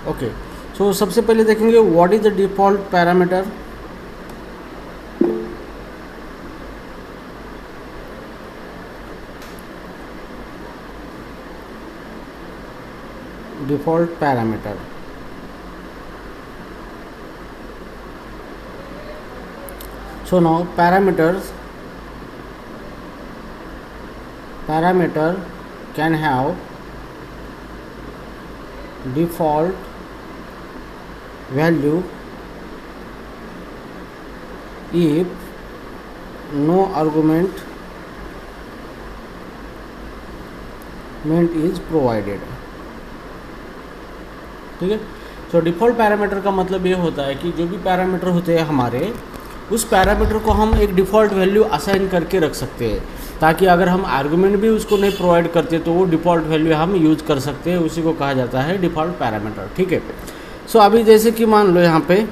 Okay, सो सबसे पहले देखेंगे what is the default parameter. Default parameter, so now parameter can have default value if no argument is provided। ठीक है, तो default parameter का मतलब ये होता है कि जो भी पैरामीटर होते हैं हमारे, उस पैरामीटर को हम एक डिफ़ॉल्ट वैल्यू असाइन करके रख सकते हैं, ताकि अगर हम आर्गुमेंट भी उसको नहीं प्रोवाइड करते तो वो डिफ़ॉल्ट वैल्यू हम यूज़ कर सकते हैं। उसी को कहा जाता है डिफ़ॉल्ट पैरामीटर। ठीक है, सो अभी जैसे कि मान लो यहाँ पे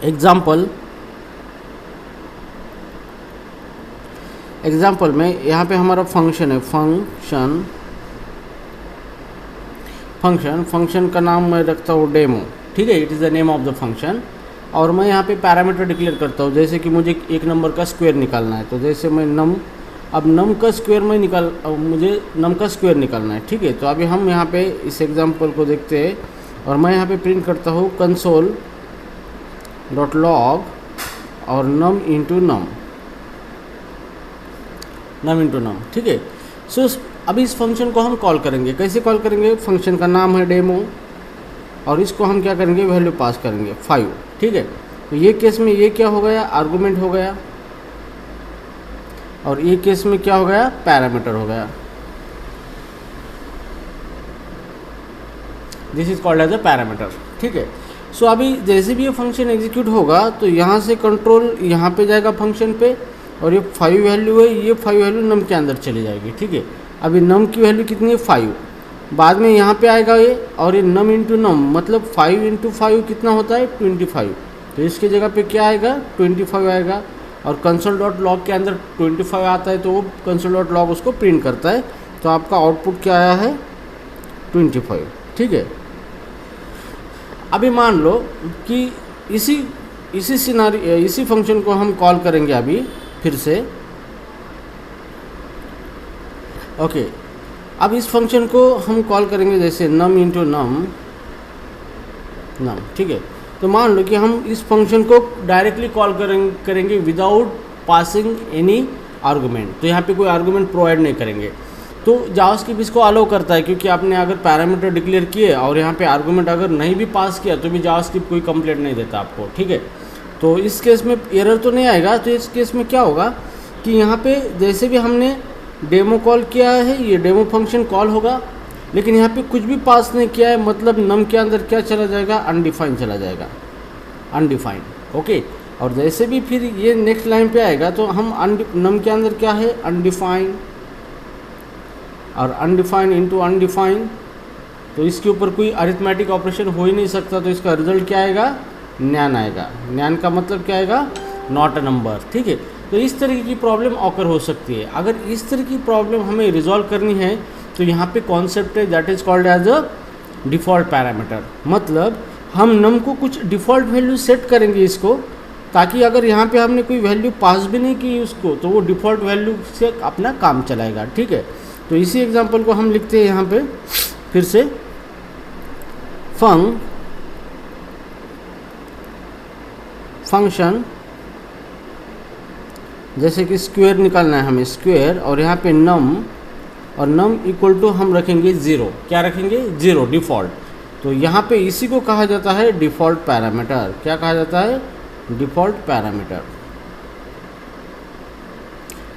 एग्जाम्पल में यहाँ पे हमारा फंक्शन है, फंक्शन का नाम मैं रखता हूँ डेमो। ठीक है, it is the name of the function. और मैं यहाँ पे पैरामीटर डिक्लेयर करता हूँ, जैसे कि मुझे एक नंबर का स्क्वायर निकालना है, तो जैसे मैं नम का स्क्वायर मुझे नम का स्क्वायर निकालना है। ठीक है, तो अभी हम यहाँ पे इस एग्जांपल को देखते हैं और मैं यहाँ पे प्रिंट करता हूँ console.log और num इंटू नम। ठीक है, सो अभी इस फंक्शन को हम कॉल करेंगे। कैसे कॉल करेंगे? फंक्शन का नाम है डेमो और इसको हम क्या करेंगे, वैल्यू पास करेंगे 5। ठीक है, तो ये केस में ये क्या हो गया, आर्गुमेंट हो गया, और ये केस में क्या हो गया, पैरामीटर हो गया। This is called as a parameter. ठीक है, सो अभी जैसे भी ये फंक्शन एग्जीक्यूट होगा तो यहाँ से कंट्रोल यहाँ पे जाएगा फंक्शन पे, और ये 5 वैल्यू है, ये 5 वैल्यू नम के अंदर चली जाएगी। ठीक है, अभी नम की वैल्यू कितनी है, 5। बाद में यहाँ पे आएगा ये, और ये नम इंटू नम मतलब 5 इंटू 5 कितना होता है, 25। तो इसके जगह पे क्या आएगा, 25 आएगा। और console.log के अंदर 25 आता है, तो वो console.log उसको प्रिंट करता है। तो आपका आउटपुट क्या आया है, 25। ठीक है, अभी मान लो कि इसी फंक्शन को हम कॉल करेंगे अभी फिर से। ओके, अब इस फंक्शन को हम कॉल करेंगे जैसे नम इंटू नम। ठीक है, तो मान लो कि हम इस फंक्शन को डायरेक्टली कॉल करेंगे विदाउट पासिंग एनी आर्गुमेंट। तो यहाँ पे कोई आर्गुमेंट प्रोवाइड नहीं करेंगे। तो जावास्क्रिप्ट इसको अलाउ करता है, क्योंकि आपने अगर पैरामीटर डिक्लेयर किए और यहाँ पे आर्गुमेंट अगर नहीं भी पास किया तो भी जावास्क्रिप्ट कोई कंप्लेंट नहीं देता आपको। ठीक है, तो इस केस में एरर तो नहीं आएगा। तो इस केस में क्या होगा कि यहाँ पे जैसे भी हमने डेमो कॉल किया है, ये डेमो फंक्शन कॉल होगा, लेकिन यहाँ पे कुछ भी पास नहीं किया है, मतलब नम के अंदर क्या चला जाएगा, अनडिफाइंड चला जाएगा, अनडिफाइंड। ओके, और जैसे भी फिर ये नेक्स्ट लाइन पे आएगा तो हम नम के अंदर क्या है, अनडिफाइंड, और अनडिफाइंड इंटू अनडिफाइंड। तो इसके ऊपर कोई अरिथमेटिक ऑपरेशन हो ही नहीं सकता, तो इसका रिजल्ट क्या आएगा, न्यान आएगा। न्यान का मतलब क्या आएगा, नॉट अ नंबर। ठीक है, तो इस तरीके की प्रॉब्लम ऑकर हो सकती है। अगर इस तरह की प्रॉब्लम हमें रिजॉल्व करनी है तो यहाँ पे कॉन्सेप्ट है that is called as a default parameter. मतलब हम नम को कुछ डिफ़ॉल्ट वैल्यू सेट करेंगे इसको, ताकि अगर यहाँ पे हमने कोई वैल्यू पास भी नहीं की उसको तो वो डिफ़ॉल्ट वैल्यू से अपना काम चलाएगा। ठीक है, तो इसी एग्जांपल को हम लिखते हैं यहाँ पे फिर से, फंक्शन जैसे कि स्क्वायर निकालना है हमें, स्क्वायर, और यहाँ पे नम, और नम इक्वल टू हम रखेंगे 0। क्या रखेंगे, 0 डिफ़ॉल्ट। तो यहाँ पे इसी को कहा जाता है डिफ़ॉल्ट पैरामीटर। क्या कहा जाता है, डिफ़ॉल्ट पैरामीटर।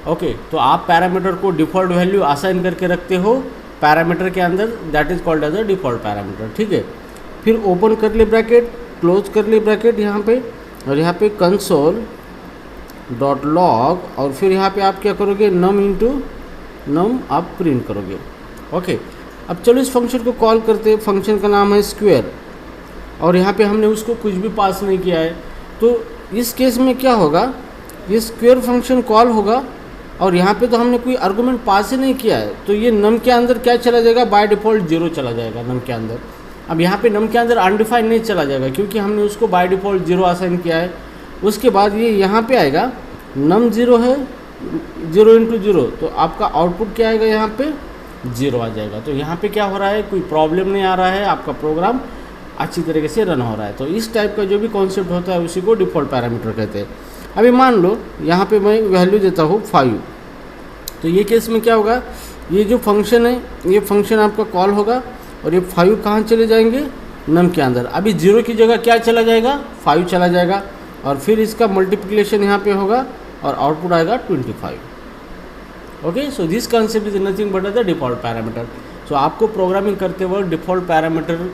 ओके, तो आप पैरामीटर को डिफ़ॉल्ट वैल्यू असाइन करके रखते हो पैरामीटर के अंदर, that is called as a default parameter. ठीक है, फिर ओपन करली ब्रैकेट, क्लोज करली ब्रैकेट यहाँ पे, और यहाँ पे console.log, और फिर यहाँ पे आप क्या करोगे, नम इंटू नम आप प्रिंट करोगे। ओके, अब चलो इस फंक्शन को कॉल करते हैं। फंक्शन का नाम है स्क्वायर, और यहाँ पे हमने उसको कुछ भी पास नहीं किया है। तो इस केस में क्या होगा, ये स्क्वायर फंक्शन कॉल होगा और यहाँ पे तो हमने कोई आर्गूमेंट पास ही नहीं किया है, तो ये नम के अंदर क्या चला जाएगा, बाय डिफ़ॉल्ट 0 चला जाएगा नम के अंदर। अब यहाँ पे नम के अंदर अनडिफाइंड नहीं चला जाएगा क्योंकि हमने उसको बाय डिफ़ॉल्ट 0 असाइन किया है। उसके बाद ये यहाँ पे आएगा नम 0 है, 0 × 0, तो आपका आउटपुट क्या आएगा, यहाँ पे 0 आ जाएगा। तो यहाँ पे क्या हो रहा है, कोई प्रॉब्लम नहीं आ रहा है, आपका प्रोग्राम अच्छी तरीके से रन हो रहा है। तो इस टाइप का जो भी कॉन्सेप्ट होता है उसी को डिफ़ॉल्ट पैरामीटर कहते हैं। अभी मान लो यहाँ पे मैं वैल्यू देता हूँ 5, तो ये केस में क्या होगा, ये जो फंक्शन है ये फंक्शन आपका कॉल होगा और ये 5 कहाँ चले जाएंगे, नम के अंदर। अभी 0 की जगह क्या चला जाएगा, 5 चला जाएगा और फिर इसका मल्टीप्लिकेशन यहाँ पे होगा और आउटपुट आएगा 25। Okay, so this concept is nothing but the default parameter. So आपको प्रोग्रामिंग करते वक्त डिफ़ॉल्ट पैरामीटर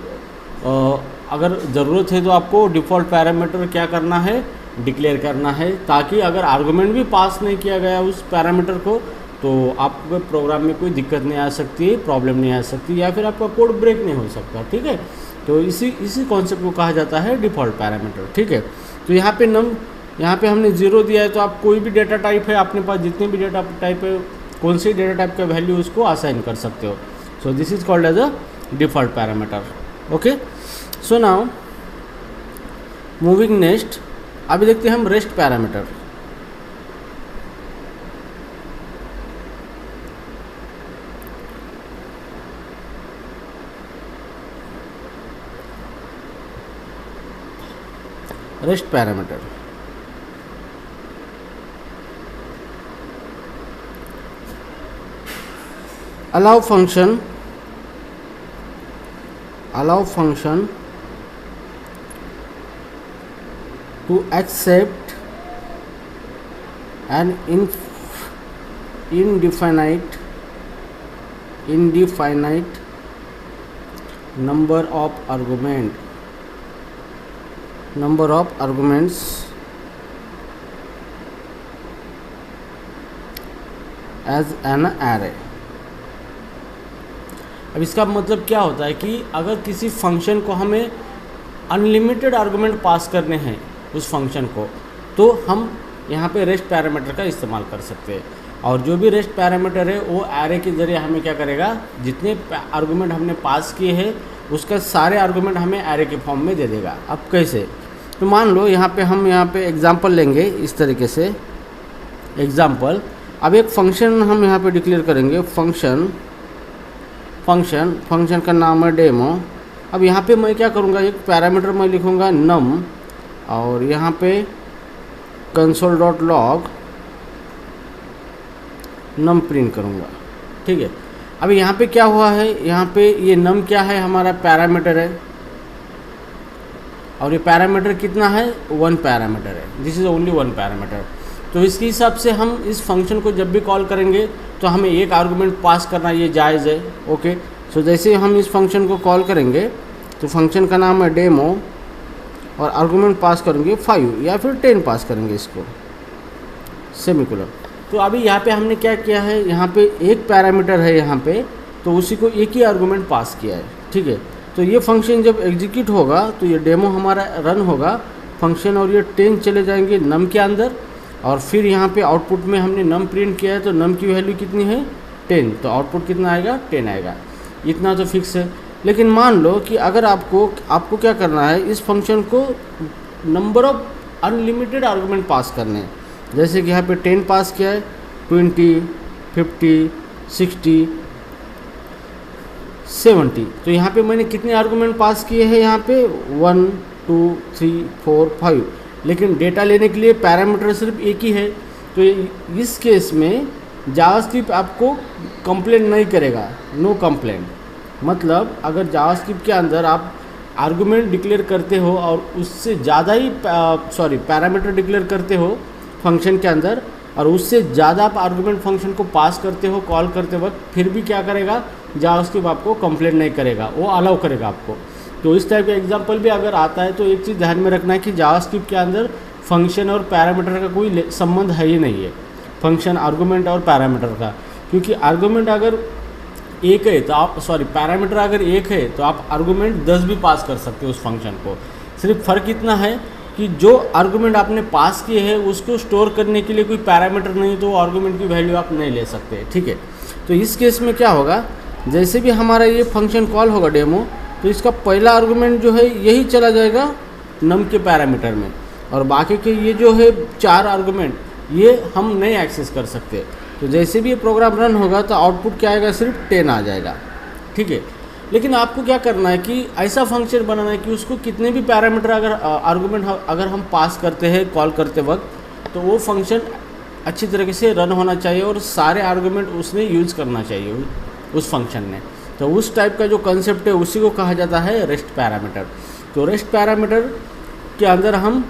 अगर ज़रूरत है तो आपको डिफ़ॉल्ट पैरामीटर क्या करना है, डिक्लेयर करना है, ताकि अगर आर्गुमेंट भी पास नहीं किया गया उस पैरामीटर को तो आपके प्रोग्राम में कोई दिक्कत नहीं आ सकती, प्रॉब्लम नहीं आ सकती, या फिर आपका कोड ब्रेक नहीं हो सकता। ठीक है, तो इसी कॉन्सेप्ट को कहा जाता है डिफ़ॉल्ट पैरामीटर। ठीक है, तो यहाँ पे हमने 0 दिया है, तो आप कोई भी डेटा टाइप है अपने पास, जितने भी डेटा टाइप है, कौन सी डेटा टाइप का वैल्यू उसको असाइन कर सकते हो। So this is called as a default parameter. Okay, so now moving next, अभी देखते हैं हम rest parameter. Rest parameter allow function to accept an indefinite number of arguments as an array। अब इसका मतलब क्या होता है कि अगर किसी फंक्शन को हमें अनलिमिटेड आर्गुमेंट पास करने हैं उस फंक्शन को, तो हम यहाँ पे रेस्ट पैरामीटर का इस्तेमाल कर सकते हैं। और जो भी रेस्ट पैरामीटर है वो एरे के ज़रिए हमें क्या करेगा, जितने आर्गुमेंट हमने पास किए हैं उसका सारे आर्गुमेंट हमें एरे के फॉर्म में दे देगा। अब कैसे, तो मान लो हम यहाँ पे एग्जांपल लेंगे इस तरीके से एग्जांपल। अब एक फंक्शन हम यहाँ पे डिक्लेयर करेंगे, फंक्शन का नाम है डेमो। अब यहाँ पे मैं क्या करूँगा, एक पैरामीटर मैं लिखूँगा नम और यहाँ पे console.log नम प्रिंट करूँगा। ठीक है, अब यहाँ पे क्या हुआ है, यहाँ पे ये नम क्या है, हमारा पैरामीटर है और ये पैरामीटर कितना है, 1 पैरामीटर है। This is only 1 parameter. तो इसके हिसाब से हम इस फंक्शन को जब भी कॉल करेंगे तो हमें एक आर्गुमेंट पास करना ये जायज़ है। ओके, सो जैसे हम इस फंक्शन को कॉल करेंगे तो फंक्शन का नाम है डेमो और आर्गुमेंट पास करेंगे 5 या फिर 10 पास करेंगे इसको, सेमीकोलन। तो अभी यहाँ पे हमने क्या किया है, यहाँ पे एक पैरामीटर है यहाँ पे, तो उसी को एक ही आर्गुमेंट पास किया है। ठीक है, तो ये फंक्शन जब एग्जीक्यूट होगा तो ये डेमो हमारा रन होगा फंक्शन और ये 10 चले जाएंगे नम के अंदर और फिर यहाँ पे आउटपुट में हमने नम प्रिंट किया है तो नम की वैल्यू कितनी है, 10, तो आउटपुट कितना आएगा, 10 आएगा। इतना तो फिक्स है। लेकिन मान लो कि अगर आपको क्या करना है, इस फंक्शन को नंबर ऑफ अनलिमिटेड आर्गुमेंट पास करने हैं। जैसे कि यहाँ पे 10 पास किया है, 20, 50, 60, 70, तो यहाँ पे मैंने कितने आर्गुमेंट पास किए हैं, यहाँ पे 1, 2, 3, 4, 5, लेकिन डेटा लेने के लिए पैरामीटर सिर्फ एक ही है। तो इस केस में जावास्क्रिप्ट आपको कंप्लेंट नहीं करेगा, नो कंप्लेंट। मतलब अगर जावास्क्रिप्ट के अंदर आप आर्गुमेंट डिक्लेयर करते हो और उससे ज़्यादा ही पैरामीटर डिक्लेयर करते हो फंक्शन के अंदर और उससे ज़्यादा आप आर्गुमेंट फंक्शन को पास करते हो कॉल करते वक्त, फिर भी क्या करेगा, जावास्क्रिप्ट आपको कंप्लेंट नहीं करेगा, वो अलाउ करेगा आपको। तो इस टाइप का एग्जांपल भी अगर आता है तो एक चीज़ ध्यान में रखना है कि जावास्क्रिप्ट के अंदर फंक्शन और पैरामीटर का कोई संबंध है ही नहीं है, फंक्शन आर्गुमेंट और पैरामीटर का। क्योंकि आर्गुमेंट अगर एक है तो आप पैरामीटर अगर एक है तो आप आर्गुमेंट 10 भी पास कर सकते हो उस फंक्शन को। सिर्फ फ़र्क इतना है कि जो आर्गुमेंट आपने पास किए हैं उसको स्टोर करने के लिए कोई पैरामीटर नहीं, तो वो आर्गुमेंट की वैल्यू आप नहीं ले सकते। ठीक है, तो इस केस में क्या होगा, जैसे भी हमारा ये फंक्शन कॉल होगा डेमो, तो इसका पहला आर्गुमेंट जो है यही चला जाएगा नम के पैरामीटर में, और बाकी के ये जो है 4 आर्गुमेंट ये हम नहीं एक्सेस कर सकते। तो जैसे भी ये प्रोग्राम रन होगा तो आउटपुट क्या आएगा, सिर्फ 10 आ जाएगा। ठीक है, लेकिन आपको क्या करना है कि ऐसा फंक्शन बनाना है कि उसको कितने भी पैरामीटर अगर आर्गुमेंट अगर हम पास करते हैं कॉल करते वक्त, तो वो फंक्शन अच्छी तरीके से रन होना चाहिए और सारे आर्गुमेंट उसने यूज़ करना चाहिए उस फंक्शन ने। तो उस टाइप का जो कंसेप्ट है उसी को कहा जाता है रेस्ट पैरामीटर। तो रेस्ट पैरामीटर के अंदर हम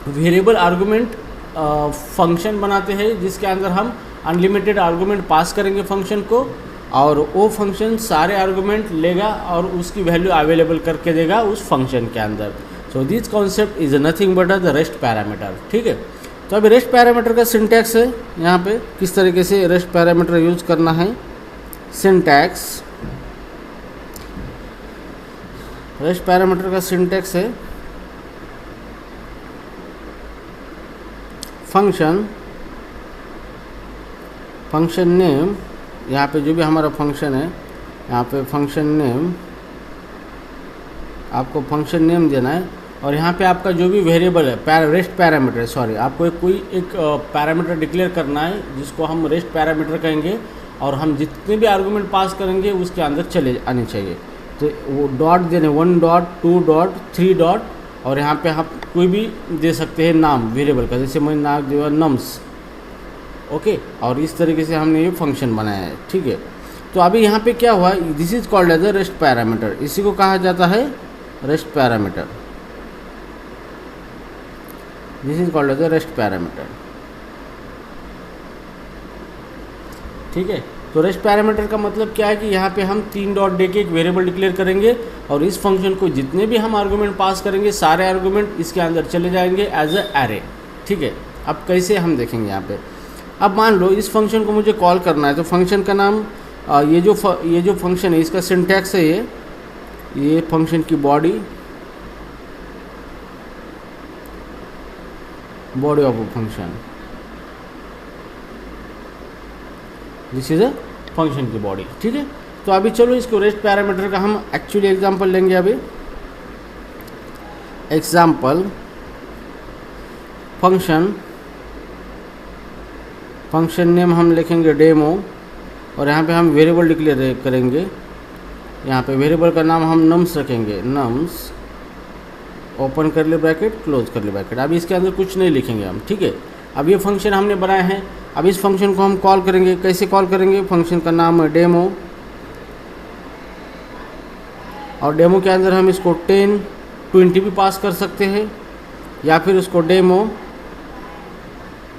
वेरिएबल आर्गुमेंट फंक्शन बनाते हैं, जिसके अंदर हम अनलिमिटेड आर्गुमेंट पास करेंगे फंक्शन को, और वो फंक्शन सारे आर्गुमेंट लेगा और उसकी वैल्यू अवेलेबल करके देगा उस फंक्शन के अंदर। So this concept is nothing but the rest parameter. ठीक है, तो अभी रेस्ट पैरामीटर का सिंटैक्स है यहाँ पे, किस तरीके से रेस्ट पैरामीटर यूज करना है। सिंटैक्स, रेस्ट पैरामीटर का सिंटैक्स है फंक्शन, फंक्शन नेम, यहाँ पे जो भी हमारा फंक्शन है यहाँ पे फंक्शन नेम, आपको फंक्शन नेम देना है, और यहाँ पे आपका जो भी वेरिएबल है रेस्ट पैरामीटर, सॉरी आपको कोई एक पैरामीटर डिक्लेयर करना है जिसको हम रेस्ट पैरामीटर कहेंगे, और हम जितने भी आर्गुमेंट पास करेंगे उसके अंदर चले आने चाहिए। तो वो डॉट देने 1 डॉट 2 डॉट 3 डॉट, और यहाँ पे आप कोई भी दे सकते हैं नाम वेरिएबल का, जैसे मैंने नाम दिया नम्स। ओके, और इस तरीके से हमने ये फंक्शन बनाया है। ठीक है, तो अभी यहाँ पे क्या हुआ, this is called as a rest parameter, इसी को कहा जाता है rest parameter. This is called as a rest parameter. ठीक है, तो रेस्ट पैरामीटर का मतलब क्या है कि यहाँ पे हम 3 डॉट दे के एक वेरिएबल डिक्लेयर करेंगे, और इस फंक्शन को जितने भी हम आर्गुमेंट पास करेंगे सारे आर्गुमेंट इसके अंदर चले जाएंगे एज अ एरे। ठीक है, अब कैसे हम देखेंगे यहाँ पे। अब मान लो इस फंक्शन को मुझे कॉल करना है, तो फंक्शन का नाम ये जो फंक्शन है इसका सिंटैक्स है ये फंक्शन की body of function, this is a function की बॉडी। ठीक है, तो अभी चलो इसको रेस्ट पैरामीटर का हम एक्चुअली एग्जांपल लेंगे। अभी एग्जांपल फंक्शन नेम हम लिखेंगे डेमो, और यहाँ पे हम वेरिएबल डिक्लेयर करेंगे। यहाँ पे वेरिएबल का नाम हम नम्स रखेंगे, नम्स ओपन कर ले ब्रैकेट क्लोज कर ले ब्रैकेट। अभी इसके अंदर कुछ नहीं लिखेंगे हम। ठीक है, अब ये फंक्शन हमने बनाया है, अब इस फंक्शन को हम कॉल करेंगे। कैसे कॉल करेंगे, फंक्शन का नाम है डेमो, और डेमो के अंदर हम इसको 10 20 भी पास कर सकते हैं, या फिर उसको डेमो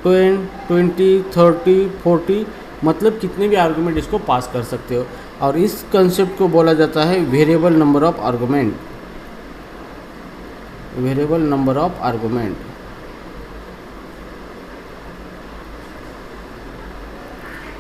10 20 30 40 मतलब कितने भी आर्गुमेंट इसको पास कर सकते हो। और इस कंसेप्ट को बोला जाता है variable number of argument, variable number of argument.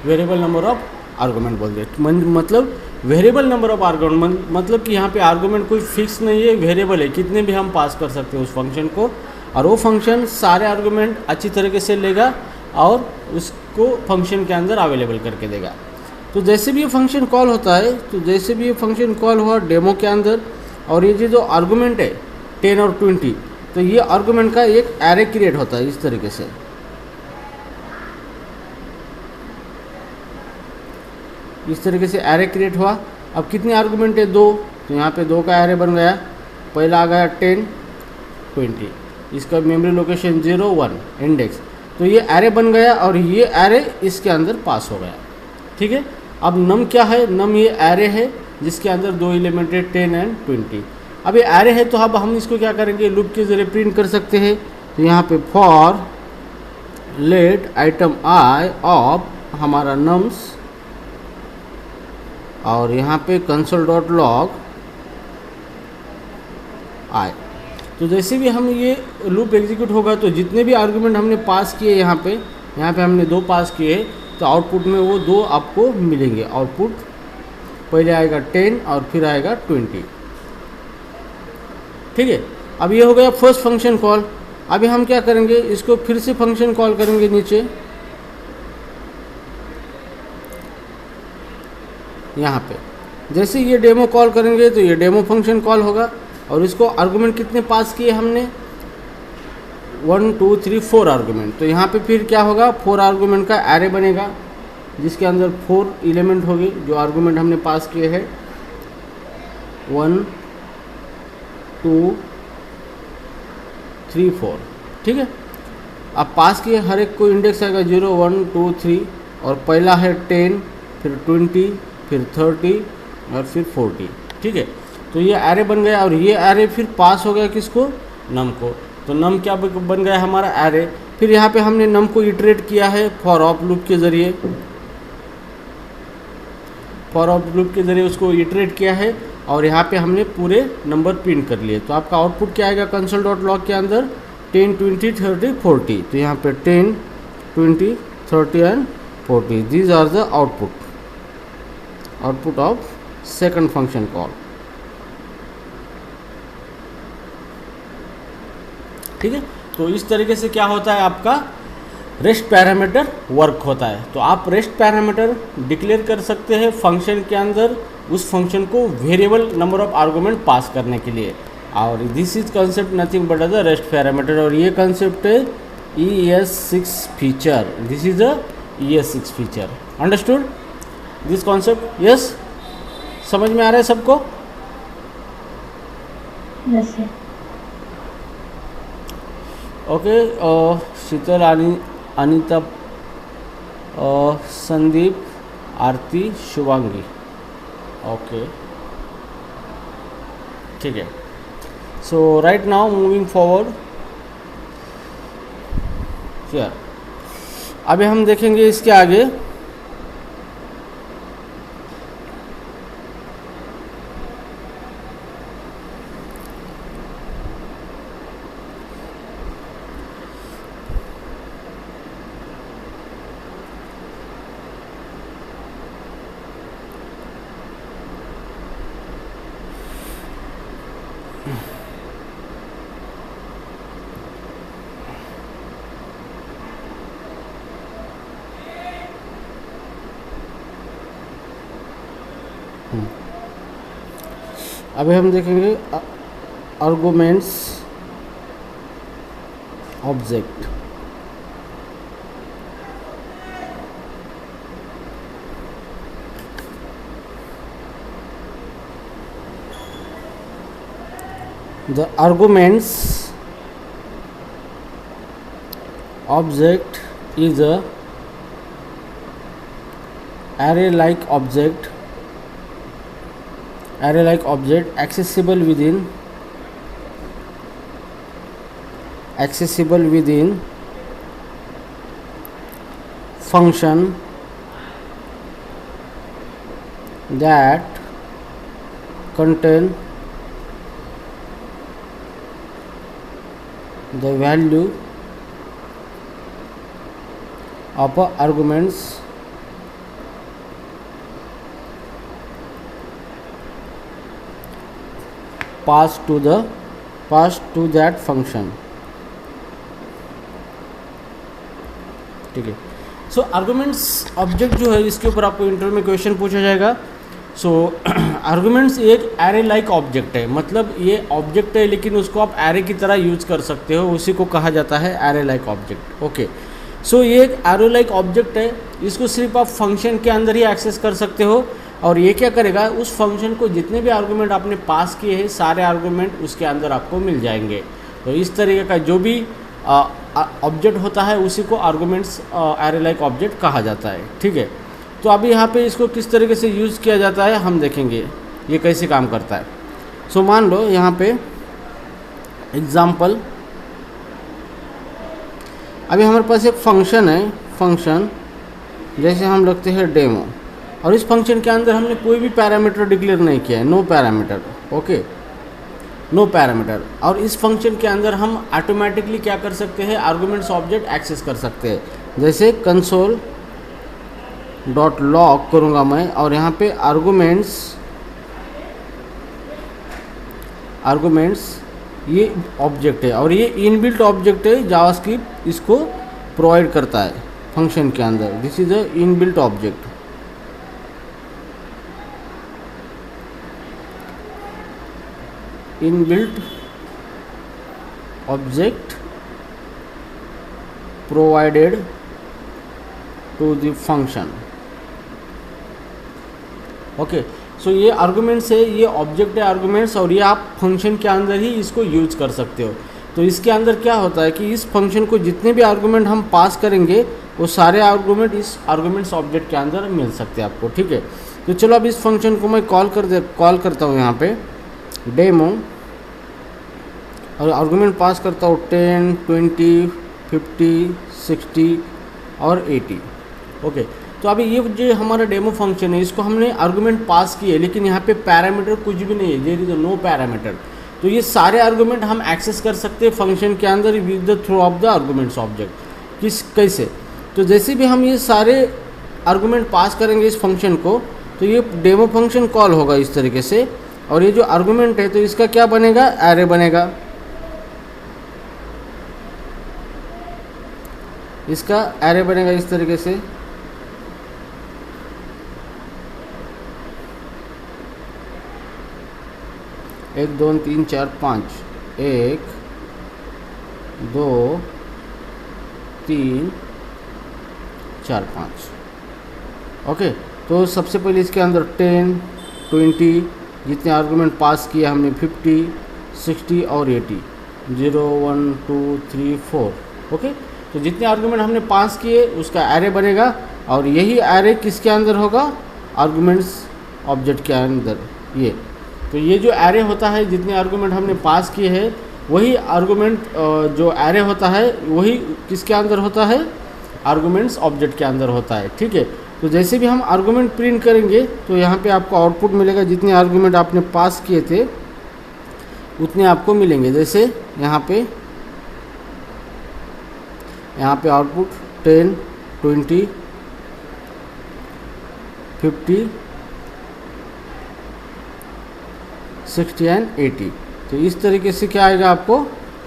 Variable number of argument बोल दे, मतलब वेरिएबल नंबर ऑफ आर्गुमेंट मतलब कि यहाँ पे आर्गुमेंट कोई फिक्स नहीं है, वेरिएबल है, कितने भी हम पास कर सकते हैं उस फंक्शन को, और वो फंक्शन सारे आर्गुमेंट अच्छी तरीके से लेगा और उसको फंक्शन के अंदर अवेलेबल करके देगा। तो जैसे भी ये फंक्शन कॉल होता है, तो जैसे भी ये फंक्शन कॉल हुआ डेमो के अंदर, और ये जो आर्गुमेंट है 10 और 20, तो ये आर्गुमेंट का एक एरे क्रिएट होता है इस तरीके से। इस तरीके से एरे क्रिएट हुआ। अब कितने आर्गुमेंट है, 2, तो यहाँ पे 2 का एरे बन गया। पहला आ गया 10 20, इसका मेमोरी लोकेशन 0 1 इंडेक्स, तो ये एरे बन गया और ये एरे इसके अंदर पास हो गया। ठीक है, अब नम क्या है, नम ये एरे है जिसके अंदर 2 एलिमेंट है 10 एंड 20। अब ये एरे है तो अब हम इसको क्या करेंगे, लूप के जरिए प्रिंट कर सकते हैं। तो यहाँ पे for let item I of हमारा नम्स, और यहाँ पे कंसोल डॉट लॉग आई। तो जैसे भी हम ये लूप एग्जीक्यूट होगा तो जितने भी आर्गुमेंट हमने पास किए यहाँ पे हमने 2 पास किए, तो आउटपुट में वो 2 आपको मिलेंगे। आउटपुट पहले आएगा 10 और फिर आएगा 20। ठीक है, अब ये हो गया फर्स्ट फंक्शन कॉल। अभी हम क्या करेंगे, इसको फिर से फंक्शन कॉल करेंगे नीचे यहाँ पे। जैसे ये डेमो कॉल करेंगे तो ये डेमो फंक्शन कॉल होगा, और इसको आर्गुमेंट कितने पास किए हमने, 1 2 3 4 आर्गुमेंट। तो यहाँ पे फिर क्या होगा, 4 आर्गुमेंट का एरे बनेगा जिसके अंदर 4 एलिमेंट होंगे जो आर्गुमेंट हमने पास किए हैं, 1 2 3 4। ठीक है, अब पास किए हर एक को इंडेक्स आएगा 0 1 2 3, और पहला है 10, फिर 20, फिर 30 और फिर 40। ठीक है, तो ये एरे बन गया, और ये एरे फिर पास हो गया किसको, नम को। तो नम क्या बन गया हमारा, एरे। फिर यहाँ पे हमने नम को इटरेट किया है फॉर ऑफ लूप के ज़रिए, फॉर ऑफ लूप के ज़रिए उसको इटरेट किया है, और यहाँ पे हमने पूरे नंबर प्रिंट कर लिए। तो आपका आउटपुट क्या आएगा कंसोल डॉट लॉग के अंदर, 10 20 30 40। तो यहाँ पे 10 20 30 and 40, these are the output of second function call. ठीक है, तो इस तरीके से क्या होता है, आपका रेस्ट पैरामीटर वर्क होता है। तो आप रेस्ट पैरामीटर डिक्लेयर कर सकते हैं फंक्शन के अंदर, उस फंक्शन को वेरिएबल नंबर ऑफ आर्गुमेंट पास करने के लिए, और this is concept nothing but the rest parameter. और ये कंसेप्ट है ES6 feature, this is a ES6 feature. Understood this concept? Yes, समझ में आ रहा है सबको? Yes sir. ओके, शीतल, अनिता, संदीप, आरती, शुभांगी। ओके, ठीक है। सो राइट नाउ मूविंग फॉरवर्ड, अभी हम देखेंगे इसके आगे। अभी हम देखेंगे arguments object. The arguments object is a array-like object accessible within function that contain the value of arguments passed to that function। ठीक है, सो आर्गुमेंट्स ऑब्जेक्ट जो है, इसके ऊपर आपको इंटरव्यू में क्वेश्चन पूछा जाएगा। सो आर्गुमेंट्स एक एरे लाइक ऑब्जेक्ट है, मतलब ये ऑब्जेक्ट है लेकिन उसको आप एरे की तरह यूज कर सकते हो, उसी को कहा जाता है array like object. Okay, so ये एक एरे लाइक ऑब्जेक्ट है, इसको सिर्फ आप फंक्शन के अंदर ही एक्सेस कर सकते हो, और ये क्या करेगा, उस फंक्शन को जितने भी आर्गुमेंट आपने पास किए हैं सारे आर्गुमेंट उसके अंदर आपको मिल जाएंगे। तो इस तरीके का जो भी ऑब्जेक्ट होता है उसी को आर्गुमेंट्स एरे लाइक ऑब्जेक्ट कहा जाता है। ठीक है, तो अभी यहाँ पे इसको किस तरीके से यूज़ किया जाता है हम देखेंगे, ये कैसे काम करता है। सो मान लो यहाँ पे एग्जाम्पल, अभी हमारे पास एक फंक्शन है, फंक्शन जैसे हम लिखते हैं डेमो, और इस फंक्शन के अंदर हमने कोई भी पैरामीटर डिक्लेयर नहीं किया है, no parameter. Okay, no parameter, और इस फंक्शन के अंदर हम ऑटोमेटिकली क्या कर सकते हैं, आर्गुमेंट्स ऑब्जेक्ट एक्सेस कर सकते हैं। जैसे कंसोल डॉट लॉग करूँगा मैं, और यहाँ पे आर्गुमेंट्स ये ऑब्जेक्ट है और ये इनबिल्ट ऑब्जेक्ट है, जावास्क्रिप्ट इसको प्रोवाइड करता है फंक्शन के अंदर। This is a inbuilt object. Inbuilt object provided to the function. Okay, so ये आर्गुमेंट्स है, ये ऑब्जेक्ट है आर्गुमेंट्स, और ये आप फंक्शन के अंदर ही इसको यूज कर सकते हो। तो इसके अंदर क्या होता है कि इस फंक्शन को जितने भी आर्गुमेंट हम पास करेंगे वो सारे आर्गुमेंट इस आर्गुमेंट्स ऑब्जेक्ट के अंदर मिल सकते हैं आपको, ठीक है। तो चलो अब इस फंक्शन को मैं कॉल करता हूँ यहाँ पे डेमो, और आर्गुमेंट पास करता हूँ 10, 20, 50, 60 और 80। ओके, तो अभी ये जो हमारा डेमो फंक्शन है इसको हमने आर्गुमेंट पास किए, लेकिन यहाँ पे पैरामीटर कुछ भी नहीं है, देयर इज नो पैरामीटर। तो ये सारे आर्गुमेंट हम एक्सेस कर सकते हैं फंक्शन के अंदर with the through of the arguments object. कैसे? तो जैसे भी हम ये सारे आर्गुमेंट पास करेंगे इस फंक्शन को, तो ये डेमो फंक्शन कॉल होगा इस तरीके से, और ये जो आर्गुमेंट है तो इसका क्या बनेगा, एरे बनेगा। इसका एरे बनेगा इस तरीके से। एक 2 3 4 5, 1 2 3 4 5। ओके, तो सबसे पहले इसके अंदर 10, 20 जितने आर्गुमेंट पास किए हमने, 50, 60 और 80, 0 1 2 3 4। ओके, तो जितने आर्गुमेंट हमने पास किए उसका एरे बनेगा, और यही एरे किसके अंदर होगा, आर्गुमेंट्स ऑब्जेक्ट के अंदर। ये तो ये जो एरे होता है, जितने आर्गुमेंट हमने पास किए हैं वही आर्गुमेंट जो एरे होता है वही किसके अंदर होता है, आर्गुमेंट्स ऑब्जेक्ट के अंदर होता है, ठीक है। तो जैसे भी हम आर्गुमेंट प्रिंट करेंगे तो यहाँ पे आपको आउटपुट मिलेगा, जितने आर्गुमेंट आपने पास किए थे उतने आपको मिलेंगे। जैसे यहाँ पे आउटपुट 10, 20, 50, 60 एंड 80। तो इस तरीके से क्या आएगा, आपको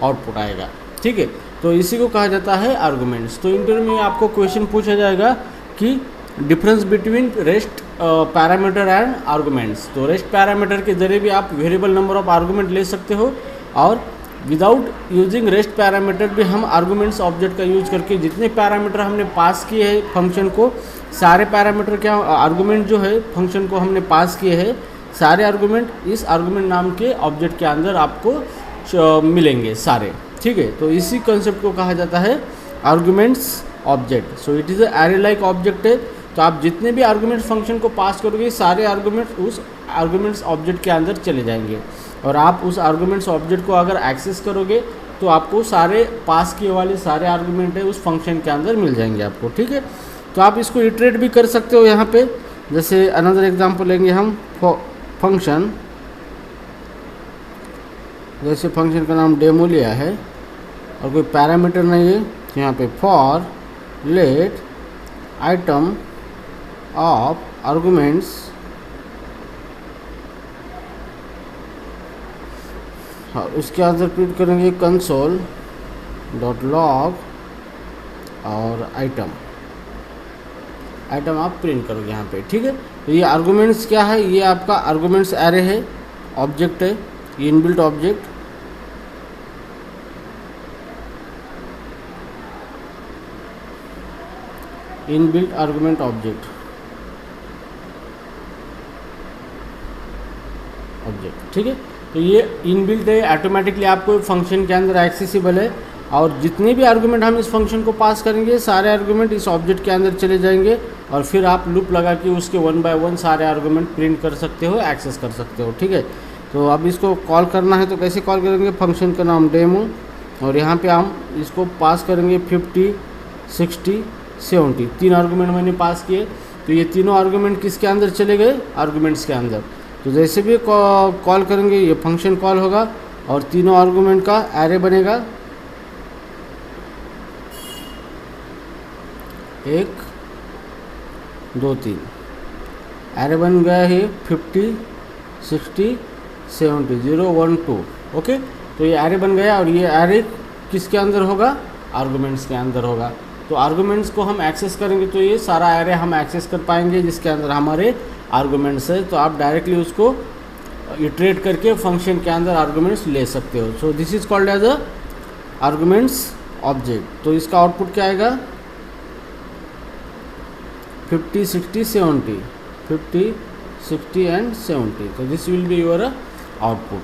आउटपुट आएगा, ठीक है। तो इसी को कहा जाता है आर्गुमेंट्स। तो इंटरव्यू में आपको क्वेश्चन पूछा जाएगा कि difference between rest parameter and arguments. तो रेस्ट पैरामीटर के जरिए भी आप वेरिएबल नंबर ऑफ आर्गुमेंट ले सकते हो, और विदाउट यूजिंग रेस्ट पैरामीटर भी हम आर्गुमेंट्स ऑब्जेक्ट का यूज करके जितने पैरामीटर हमने पास किए हैं फंक्शन को, सारे पैरामीटर क्या आर्गुमेंट जो है फंक्शन को हमने पास किए हैं, सारे आर्गुमेंट इस आर्गुमेंट नाम के ऑब्जेक्ट के अंदर आपको मिलेंगे सारे, ठीक है। तो इसी कंसेप्ट को कहा जाता है arguments object. So it is a array like object है। तो आप जितने भी आर्गुमेंट फंक्शन को पास करोगे सारे आर्गुमेंट उस आर्गुमेंट्स ऑब्जेक्ट के अंदर चले जाएंगे, और आप उस आर्गुमेंट्स ऑब्जेक्ट को अगर एक्सेस करोगे तो आपको सारे पास किए वाले सारे आर्गुमेंट है उस फंक्शन के अंदर मिल जाएंगे आपको, ठीक है। तो आप इसको इटरेट भी कर सकते हो यहाँ पे। जैसे अनदर एग्जांपल लेंगे हम फंक्शन, जैसे फंक्शन का नाम डेमो लिया है और कोई पैरामीटर नहीं है, तो यहाँ पे for let item of arguments, हाँ उसके अंदर प्रिंट करेंगे कंसोल डॉट लॉग और आइटम आप प्रिंट करोगे यहाँ पे, ठीक है। तो ये आर्गुमेंट्स क्या है, ये आपका आर्गुमेंट्स एरे है, ऑब्जेक्ट है, ये inbuilt object. Inbuilt argument object, ठीक है। तो ये इनबिल्ट है, ऑटोमेटिकली आपको फंक्शन के अंदर एक्सेसिबल है, और जितने भी आर्गुमेंट हम इस फंक्शन को पास करेंगे सारे आर्गुमेंट इस ऑब्जेक्ट के अंदर चले जाएंगे, और फिर आप लूप लगा के उसके 1 बाय 1 सारे आर्गुमेंट प्रिंट कर सकते हो, एक्सेस कर सकते हो, ठीक है। तो अब इसको कॉल करना है तो कैसे कॉल करेंगे, फंक्शन का नाम डेमो, और यहाँ पे हम इसको पास करेंगे 50, 60, 70, 3 आर्गुमेंट मैंने पास किए। तो ये तीनों आर्गुमेंट किसके अंदर चले गए, आर्गुमेंट्स के अंदर। तो जैसे भी कॉल करेंगे ये फंक्शन कॉल होगा, और तीनों आर्गुमेंट का एरे बनेगा, 1 2 3 एरे बन गया है 50, 60, 70, 0 1 2। ओके, तो ये एरे बन गया और ये एरे किसके अंदर होगा, आर्गुमेंट्स के अंदर होगा। तो आर्गुमेंट्स को हम एक्सेस करेंगे तो ये सारा एरे हम एक्सेस कर पाएंगे जिसके अंदर हमारे आर्गुमेंट्स है। तो आप डायरेक्टली उसको इटरेट करके फंक्शन के अंदर आर्गुमेंट्स ले सकते हो। So this is called as a arguments object. तो इसका आउटपुट क्या आएगा, 50, 60, 70, 50, 60 एंड 70। तो this will be your output.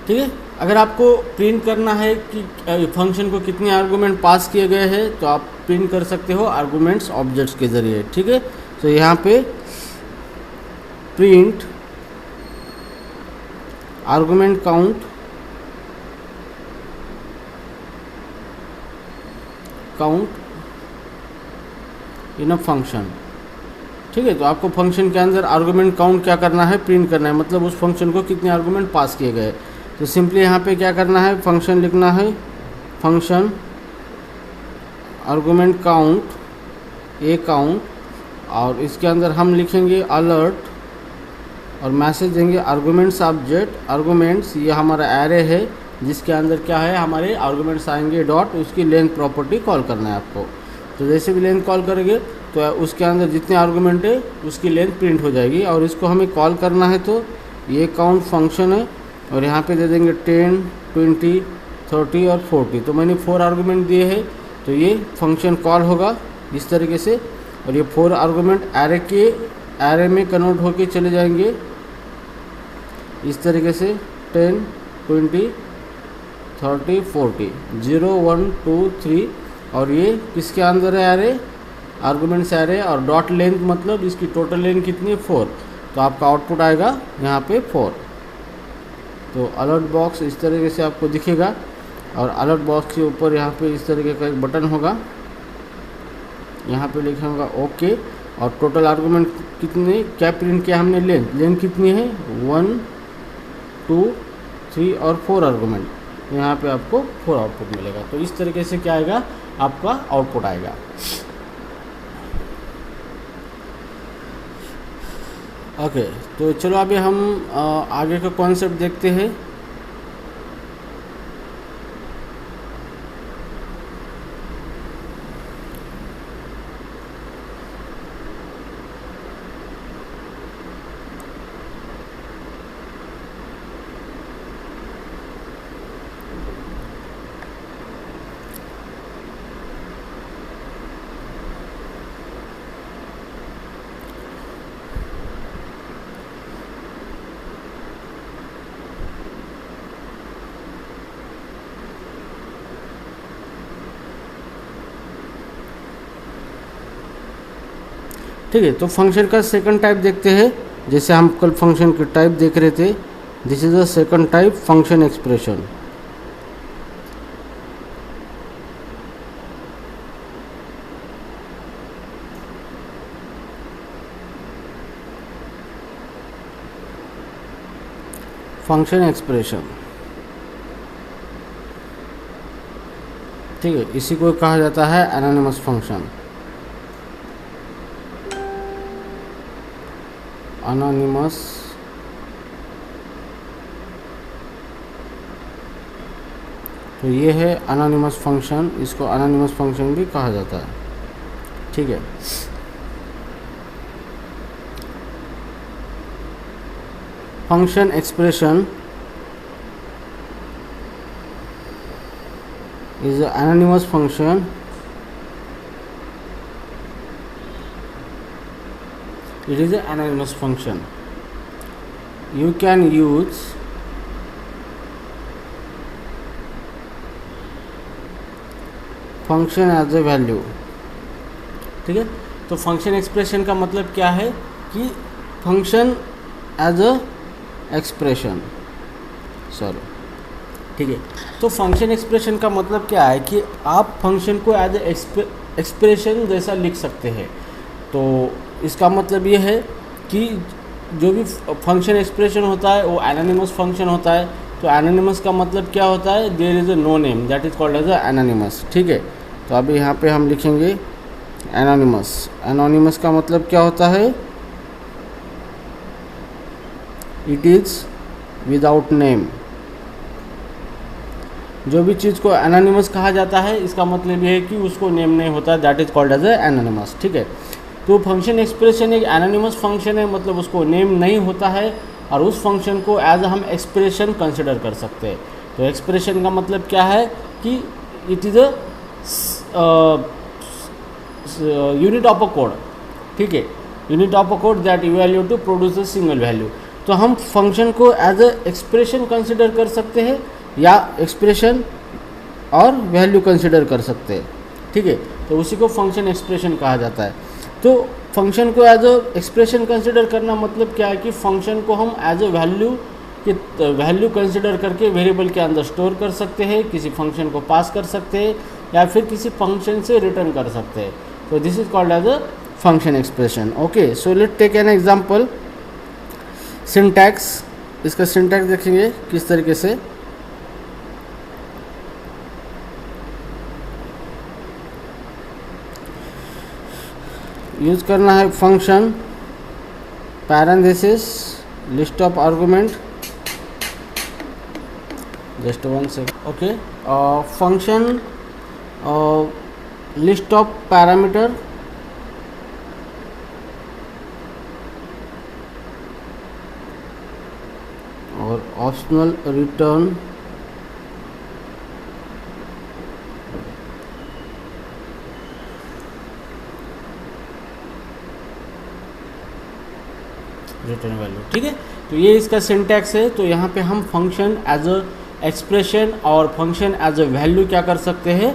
ठीक है, अगर आपको प्रिंट करना है कि फंक्शन को कितने आर्गुमेंट पास किए गए हैं तो आप प्रिंट कर सकते हो आर्गुमेंट्स ऑब्जेक्ट्स के ज़रिए। ठीक है, तो यहाँ पे print argument count in a function. ठीक है, तो आपको फंक्शन के अंदर आर्गुमेंट काउंट क्या करना है, प्रिंट करना है, मतलब उस फंक्शन को कितने आर्गुमेंट पास किए गए। तो सिंपली यहाँ पे क्या करना है, फंक्शन लिखना है, फंक्शन आर्गुमेंट काउंट ए काउंट, और इसके अंदर हम लिखेंगे अलर्ट और मैसेज देंगे आर्गुमेंट्स ऑब्जेक्ट। आर्गुमेंट्स ये हमारा एरे है जिसके अंदर क्या है, हमारे आर्गुमेंट्स आएंगे डॉट, उसकी लेंथ प्रॉपर्टी कॉल करना है आपको। तो जैसे भी लेंथ कॉल करेंगे तो उसके अंदर जितने आर्गुमेंट है उसकी लेंथ प्रिंट हो जाएगी। और इसको हमें कॉल करना है तो ये काउंट फंक्शन है और यहाँ पे दे देंगे 10, 20, 30 और 40। तो मैंने 4 आर्गुमेंट दिए हैं तो ये फंक्शन कॉल होगा इस तरीके से। और ये 4 आर्गुमेंट एरे में कन्वर्ट होके चले जाएंगे इस तरीके से 10, 20, 30, 40, 0, 1, 2, 3। और ये किसके अंदर है, एरे आर्गुमेंट्स एरे, और डॉट लेंथ मतलब इसकी टोटल लेंथ कितनी है, 4। तो आपका आउटपुट आएगा यहाँ पे 4। तो अलर्ट बॉक्स इस तरीके से आपको दिखेगा और अलर्ट बॉक्स के ऊपर यहाँ पे इस तरीके का एक बटन होगा, यहाँ पे लिखा होगा ओके। और टोटल आर्गुमेंट कितने क्या प्रिंट किया हमने, लेंथ कितनी है, 1, 2, 3 और 4 आर्गुमेंट। यहाँ पे आपको 4 आउटपुट मिलेगा। तो इस तरीके से क्या आएगा, आपका आउटपुट आएगा। ओके, तो चलो अभी हम आगे का कॉन्सेप्ट देखते हैं। ठीक है, तो फंक्शन का सेकंड टाइप देखते हैं। जैसे हम कल फंक्शन के टाइप देख रहे थे, this is the second type, function expression. Function expression, ठीक है, इसी को कहा जाता है एनोनिमस फंक्शन। एनोनिमस तो ये है एनोनिमस फंक्शन, इसको एनोनिमस फंक्शन भी कहा जाता है। ठीक है, function expression is an anonymous function it is an anonymous function. You can use function as a value. ठीक है, तो फंक्शन एक्सप्रेशन का मतलब क्या है कि function as a expression, sorry, ठीक है। तो फंक्शन एक्सप्रेशन का मतलब क्या है कि आप फंक्शन को एज ए एक्सप्रेशन जैसा लिख सकते हैं। तो इसका मतलब ये है कि जो भी फंक्शन एक्सप्रेशन होता है वो एनोनिमस फंक्शन होता है। तो एनोनिमस का मतलब क्या होता है, there is a no name that is called as a anonymous. ठीक है, तो अभी यहाँ पे हम लिखेंगे एनोनिमस। एनोनिमस का मतलब क्या होता है, इट इज़ विदाउट नेम। जो भी चीज़ को एनोनिमस कहा जाता है इसका मतलब ये है कि उसको नेम नहीं होता, that is called as a anonymous. ठीक है, तो फंक्शन एक्सप्रेशन एक एनोनिमस फंक्शन है, मतलब उसको नेम नहीं होता है और उस फंक्शन को एज हम एक्सप्रेशन कंसिडर कर सकते हैं। तो एक्सप्रेशन का मतलब क्या है कि it is a unit of a code. ठीक है, unit of a code that evaluate to produce a single value. तो हम फंक्शन को एज अ एक्सप्रेशन कंसिडर कर सकते हैं या एक्सप्रेशन और वैल्यू कंसिडर कर सकते हैं। ठीक है, तो उसी को फंक्शन एक्सप्रेशन कहा जाता है। तो फंक्शन को एज अ एक्सप्रेशन कंसिडर करना मतलब क्या है कि फंक्शन को हम एज अ वैल्यू कंसिडर करके वेरिएबल के अंदर स्टोर कर सकते हैं, किसी फंक्शन को पास कर सकते हैं या फिर किसी फंक्शन से रिटर्न कर सकते हैं। तो this is called as a function expression. Okay, so let take an example. Syntax, इसका सिंटैक्स देखेंगे किस तरीके से। यूज करना है function parenthesis list of argument, just 1 second. Okay, function list of parameter और ऑप्शनल रिटर्न वैल्यू। ठीक है, तो ये इसका सिंटैक्स है। तो यहाँ पे हम फंक्शन एज अ एक्सप्रेशन और फंक्शन एज अ वैल्यू क्या कर सकते हैं,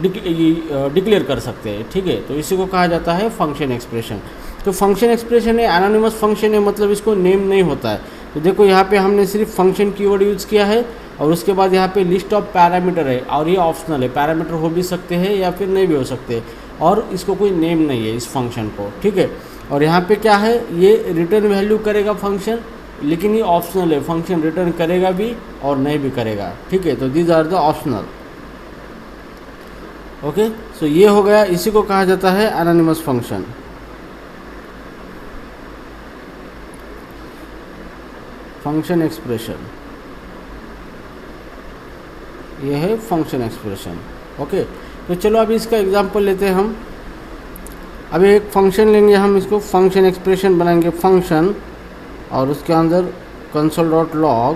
डिक्लेयर कर सकते हैं। ठीक है, तो इसी को कहा जाता है फंक्शन एक्सप्रेशन। तो फंक्शन एक्सप्रेशन है एनोनिमस फंक्शन है, मतलब इसको नेम नहीं होता है। तो देखो यहाँ पे हमने सिर्फ फंक्शन कीवर्ड यूज़ किया है और उसके बाद यहाँ पे लिस्ट ऑफ पैरामीटर है और ये ऑप्शनल है, पैरामीटर हो भी सकते हैं या फिर नहीं भी हो सकते और इसको कोई नेम नहीं है इस फंक्शन को। ठीक है, और यहाँ पे क्या है, ये रिटर्न वैल्यू करेगा फंक्शन, लेकिन ये ऑप्शनल है, फंक्शन रिटर्न करेगा भी और नहीं भी करेगा। ठीक है, तो these are the optional. Okay, so ये हो गया, इसी को कहा जाता है एनोनिमस फंक्शन। फंक्शन एक्सप्रेशन, ये है फंक्शन एक्सप्रेशन। ओके, तो चलो अभी इसका एग्जांपल लेते हैं हम। अभी एक फंक्शन लेंगे हम, इसको फंक्शन एक्सप्रेशन बनाएंगे फंक्शन और उसके अंदर console.log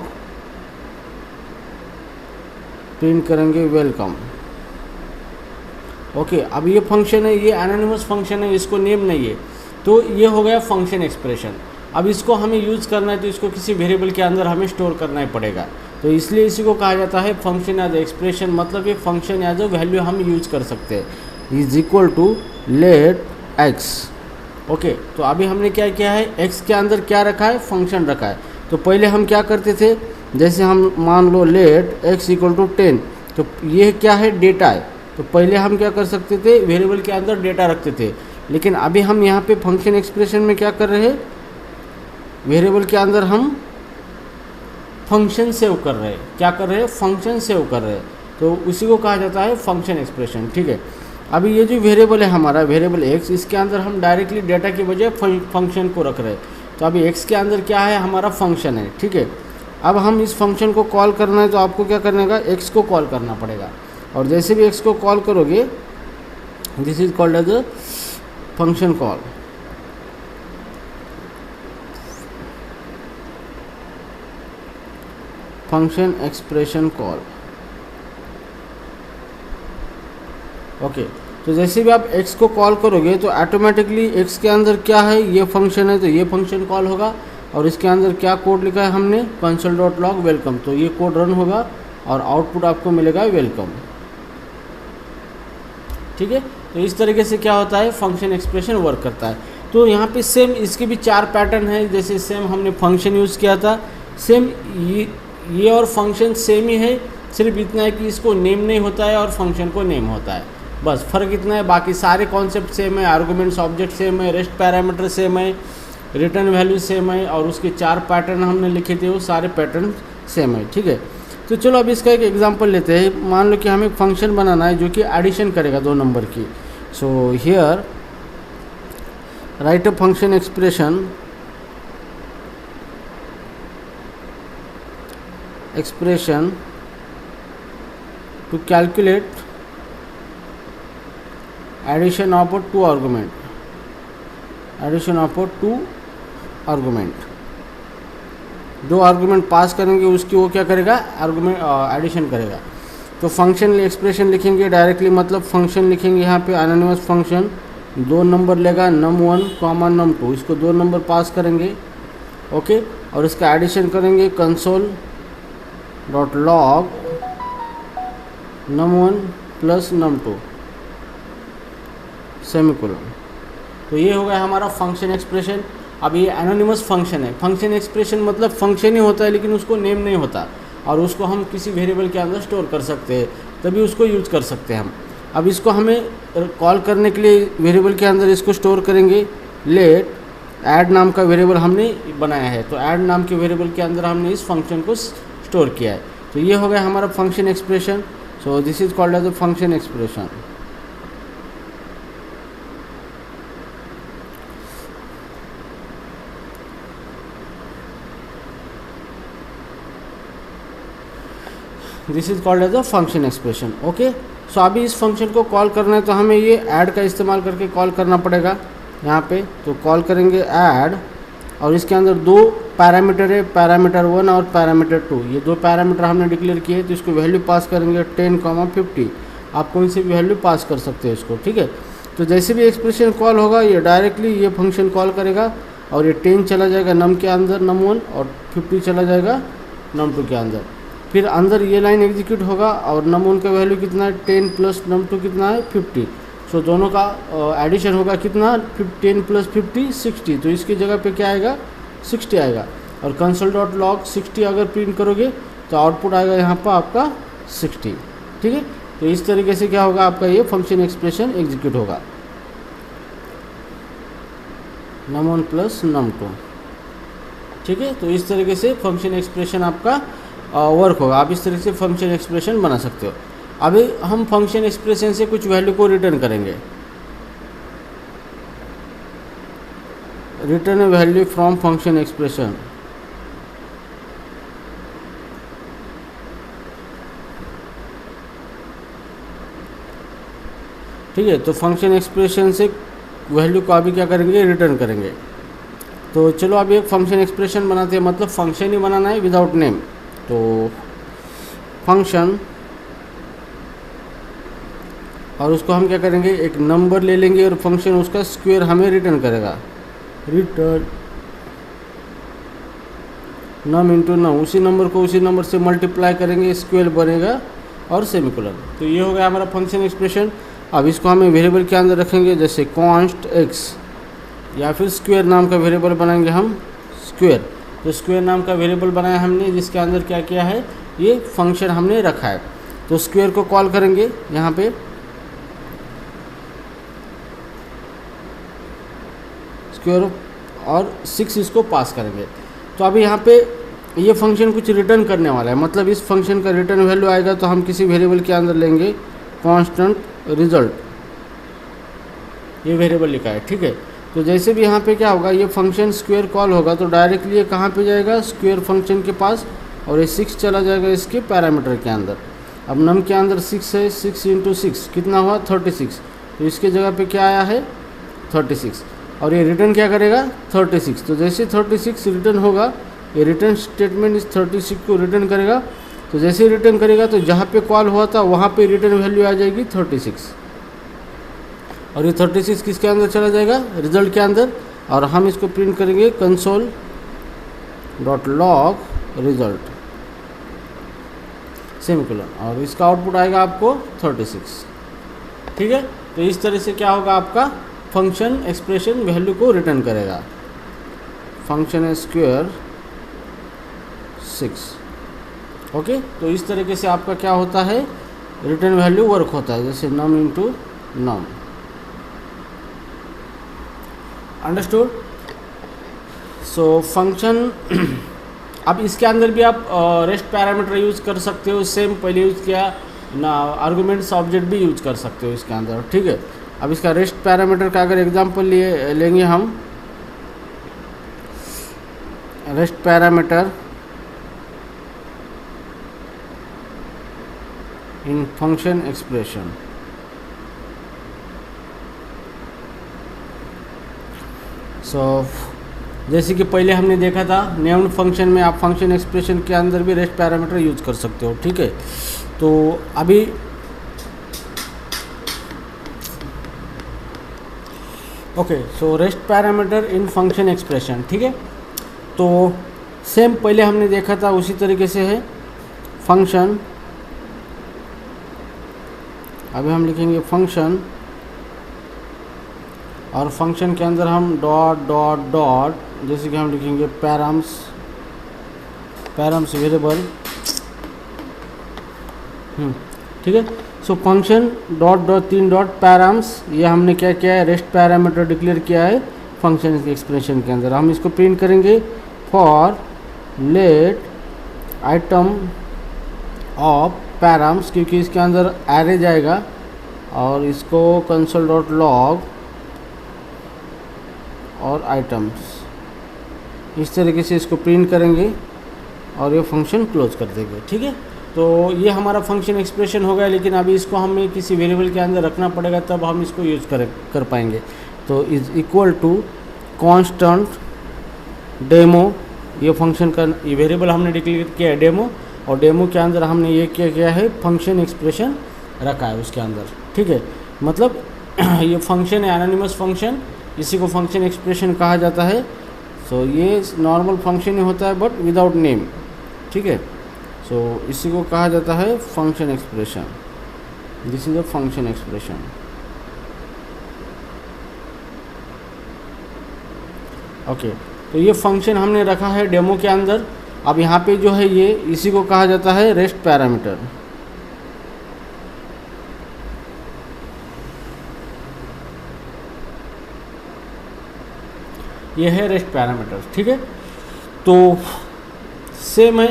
प्रिंट करेंगे वेलकम। ओके, अब ये फंक्शन है, ये एनोनिमस फंक्शन है, इसको नेम नहीं है। तो ये हो गया फंक्शन एक्सप्रेशन। अब इसको हमें यूज़ करना है तो इसको किसी वेरिएबल के अंदर हमें स्टोर करना ही पड़ेगा। तो इसलिए इसी को कहा जाता है फंक्शन एज एक्सप्रेशन, मतलब ये फंक्शन एज अ वैल्यू हम यूज़ कर सकते हैं। Is equal to let x. Okay, तो अभी हमने क्या किया है, एक्स के अंदर क्या रखा है, फंक्शन रखा है। तो पहले हम क्या करते थे, जैसे हम मान लो लेट एक्स इक्वल टू 10, तो ये क्या है, डेटा है। तो पहले हम क्या कर सकते थे, वेरिएबल के अंदर डेटा रखते थे, लेकिन अभी हम यहाँ पे फंक्शन एक्सप्रेशन में क्या कर रहे हैं, वेरिएबल के अंदर हम फंक्शन सेव कर रहे हैं। क्या कर रहे हैं, फंक्शन सेव कर रहे हैं। तो उसी को कहा जाता है फंक्शन एक्सप्रेशन। ठीक है, अभी ये जो वेरिएबल है हमारा, वेरिएबल एक्स, इसके अंदर हम डायरेक्टली डेटा की बजाय फंक्शन को रख रहे हैं। तो अभी एक्स के अंदर क्या है, हमारा फंक्शन है। ठीक है, अब हम इस फंक्शन को कॉल करना है तो आपको क्या करने का, एक्स को कॉल करना पड़ेगा। और जैसे भी एक्स को कॉल करोगे, this is called as a function call. Function expression call. Okay, तो जैसे भी आप x को कॉल करोगे तो ऑटोमेटिकली x के अंदर क्या है, ये फंक्शन है, तो ये फंक्शन कॉल होगा। और इसके अंदर क्या कोड लिखा है हमने, console.log वेलकम, तो ये कोड रन होगा और आउटपुट आपको मिलेगा वेलकम। ठीक है, तो इस तरीके से क्या होता है, फंक्शन एक्सप्रेशन वर्क करता है। तो यहाँ पे सेम इसके भी 4 पैटर्न है। जैसे सेम हमने फंक्शन यूज़ किया था, सेम ये और फंक्शन सेम ही है, सिर्फ इतना है कि इसको नेम नहीं होता है और फंक्शन को नेम होता है, बस फ़र्क इतना है। बाकी सारे कॉन्सेप्ट सेम है, आर्गुमेंट्स ऑब्जेक्ट सेम है, रेस्ट पैरामीटर सेम है, रिटर्न वैल्यू सेम है और उसके 4 पैटर्न हमने लिखे थे, वो सारे पैटर्न सेम है। ठीक है, तो चलो अब इसका एक एग्जांपल लेते हैं। मान लो कि हमें एक फंक्शन बनाना है जो कि एडिशन करेगा 2 नंबर की। So here right a function expression expression to calculate addition of two argument, दो आर्गुमेंट पास करेंगे उसकी वो क्या करेगा, आर्गुमेंट एडिशन करेगा। तो फंक्शन एक्सप्रेशन लिखेंगे डायरेक्टली, मतलब फंक्शन लिखेंगे यहाँ पे एनोनिमस फंक्शन, दो नंबर लेगा num1 कॉमा num2, इसको दो नंबर पास करेंगे, ओके, और इसका एडिशन करेंगे console dot log num1 plus num2 semicolon. तो ये हो गया हमारा फंक्शन एक्सप्रेशन। अब ये एनोनिमस फंक्शन है। फंक्शन एक्सप्रेशन मतलब फंक्शन ही होता है लेकिन उसको नेम नहीं होता, और उसको हम किसी वेरिएबल के अंदर स्टोर कर सकते हैं, तभी उसको यूज कर सकते हैं हम। अब इसको हमें कॉल करने के लिए वेरिएबल के अंदर इसको स्टोर करेंगे। लेट ऐड नाम का वेरिएबल हमने बनाया है, तो ऐड नाम के वेरिएबल के अंदर हमने इस फंक्शन को स्टोर किया है। तो ये हो गया हमारा function expression. So this is called as a function expression. This is called as a function expression, okay. So अभी इस फंक्शन को कॉल करना है तो हमें ये ऐड का इस्तेमाल करके कॉल करना पड़ेगा यहाँ पे। तो कॉल करेंगे ऐड, और इसके अंदर दो पैरामीटर है, पैरामीटर 1 और पैरामीटर 2। ये दो पैरामीटर हमने डिक्लेयर किए, तो इसको वैल्यू पास करेंगे 10,50। आप कौन सी भी वैल्यू पास कर सकते हैं इसको, ठीक है। तो जैसे भी एक्सप्रेशन कॉल होगा ये डायरेक्टली ये फंक्शन कॉल करेगा, और ये 10 चला जाएगा नम के अंदर num1, और 50 चला जाएगा num2 के अंदर। फिर अंदर ये लाइन एग्जीक्यूट होगा, और num1 का वैल्यू कितना है 10 प्लस num2 कितना है 50। सो दोनों का एडिशन होगा कितना 10 प्लस 50 60। तो इसकी जगह पे क्या आएगा 60 आएगा, और कंसोल डॉट लॉग 60 अगर प्रिंट करोगे तो आउटपुट आएगा यहाँ पर आपका 60, ठीक है। तो इस तरीके से क्या होगा आपका ये फंक्शन एक्सप्रेशन एग्जीक्यूट होगा, num1 प्लस num2, ठीक है। तो इस तरीके से फंक्शन एक्सप्रेशन आपका वर्क होगा। आप इस तरीके से फंक्शन एक्सप्रेशन बना सकते हो। अभी हम फंक्शन एक्सप्रेशन से कुछ वैल्यू को रिटर्न करेंगे। Return value from function expression, ठीक है। तो फंक्शन एक्सप्रेशन से वैल्यू को अभी क्या करेंगे, रिटर्न करेंगे। तो चलो अभी एक फंक्शन एक्सप्रेशन बनाते हैं, मतलब फंक्शन ही बनाना है विदाउट नेम। तो फंक्शन, और उसको हम क्या करेंगे, एक नंबर ले लेंगे और फंक्शन उसका स्क्वायर हमें रिटर्न करेगा। रिटर्न नम इंटू नम, उसी नंबर को उसी नंबर से मल्टीप्लाई करेंगे, स्क्वायर बनेगा और सेमीकोलन। तो ये हो गया हमारा फंक्शन एक्सप्रेशन। अब इसको हमें वेरिएबल के अंदर रखेंगे, जैसे कॉन्स्ट एक्स, या फिर स्क्वायर नाम का वेरिएबल बनाएंगे हम स्क्वायर। तो स्क्वायर नाम का वेरिएबल बनाया हमने, जिसके अंदर क्या किया है, ये फंक्शन हमने रखा है। तो स्क्वायर को कॉल करेंगे यहाँ पे, स्क्वायर, और 6 इसको पास करेंगे। तो अभी यहाँ पे ये फंक्शन कुछ रिटर्न करने वाला है, मतलब इस फंक्शन का रिटर्न वैल्यू आएगा। तो हम किसी वेरिएबल के अंदर लेंगे कांस्टेंट रिजल्ट, ये वेरिएबल लिखा है, ठीक है। तो जैसे भी यहाँ पे क्या होगा, ये फंक्शन स्क्वायर कॉल होगा तो डायरेक्टली ये कहाँ पे जाएगा, स्क्वायर फंक्शन के पास, और ये 6 चला जाएगा इसके पैरामीटर के अंदर। अब नम के अंदर 6 है, 6 इंटू 6 कितना हुआ 36। तो इसके जगह पे क्या आया है 36, और ये रिटर्न क्या करेगा 36। तो जैसे 36 रिटर्न होगा, ये रिटर्न स्टेटमेंट इस 36 को रिटर्न करेगा। तो जैसे रिटर्न करेगा तो जहाँ पे कॉल हुआ था वहाँ पे रिटर्न वैल्यू आ जाएगी 36, और ये 36 किसके अंदर चला जाएगा, रिजल्ट के अंदर। और हम इसको प्रिंट करेंगे console dot log result semicolon, और इसका आउटपुट आएगा आपको 36, ठीक है। तो इस तरह से क्या होगा, आपका फंक्शन एक्सप्रेशन वैल्यू को रिटर्न करेगा। Function square 6, okay. तो इस तरीके से आपका क्या होता है, रिटर्न वैल्यू वर्क होता है, जैसे नम इंटू नम। अंडरस्टूड। सो फंक्शन, अब इसके अंदर भी आप रेस्ट पैरामीटर यूज़ कर सकते हो, सेम पहले यूज़ किया ना, आर्गुमेंट्स ऑब्जेक्ट भी यूज़ कर सकते हो इसके अंदर, ठीक है। अब इसका रेस्ट पैरामीटर का अगर एग्जांपल लेंगे हम, रेस्ट पैरामीटर इन फंक्शन एक्सप्रेशन। सो जैसे कि पहले हमने देखा था नेम्ड फंक्शन में आप फंक्शन एक्सप्रेशन के अंदर भी रेस्ट पैरामीटर यूज कर सकते हो, ठीक है। तो अभी ओके, सो रेस्ट पैरामीटर इन फंक्शन एक्सप्रेशन, ठीक है। तो सेम पहले हमने देखा था उसी तरीके से है फंक्शन। अभी हम लिखेंगे फंक्शन, और फंक्शन के अंदर हम डॉट डॉट डॉट, जैसे कि हम लिखेंगे पैराम्स वेरिएबल, ठीक है। So function dot dot 3 dot params, ये हमने क्या किया है, रेस्ट पैरामीटर डिक्लेयर किया है फंक्शन एक्सप्रेशन के अंदर। हम इसको प्रिंट करेंगे for let item of params, क्योंकि इसके अंदर एरे जाएगा, और इसको कंसोल डॉट लॉग और आइटम्स, इस तरीके से इसको प्रिंट करेंगे और ये फंक्शन क्लोज कर देंगे, ठीक है। तो ये हमारा फंक्शन एक्सप्रेशन हो गया, लेकिन अभी इसको हमें किसी वेरिएबल के अंदर रखना पड़ेगा, तब हम इसको यूज कर पाएंगे। तो is equal to constant demo, ये फंक्शन का ये वेरिएबल हमने डिक्लेयर किया है डेमो, और डेमो के अंदर हमने ये क्या है फंक्शन एक्सप्रेशन रखा है उसके अंदर, ठीक है। मतलब ये फंक्शन है एनोनिमस फंक्शन, इसी को फंक्शन एक्सप्रेशन कहा जाता है। सो ये नॉर्मल फंक्शन ही होता है बट विदाउट नेम, ठीक है। सो इसी को कहा जाता है function expression. This is a function expression. Okay, तो ये फंक्शन हमने रखा है डेमो के अंदर। अब यहाँ पे जो है ये इसी को कहा जाता है रेस्ट पैरामीटर। ये है रेस्ट पैरामीटर, ठीक है। तो सेम है,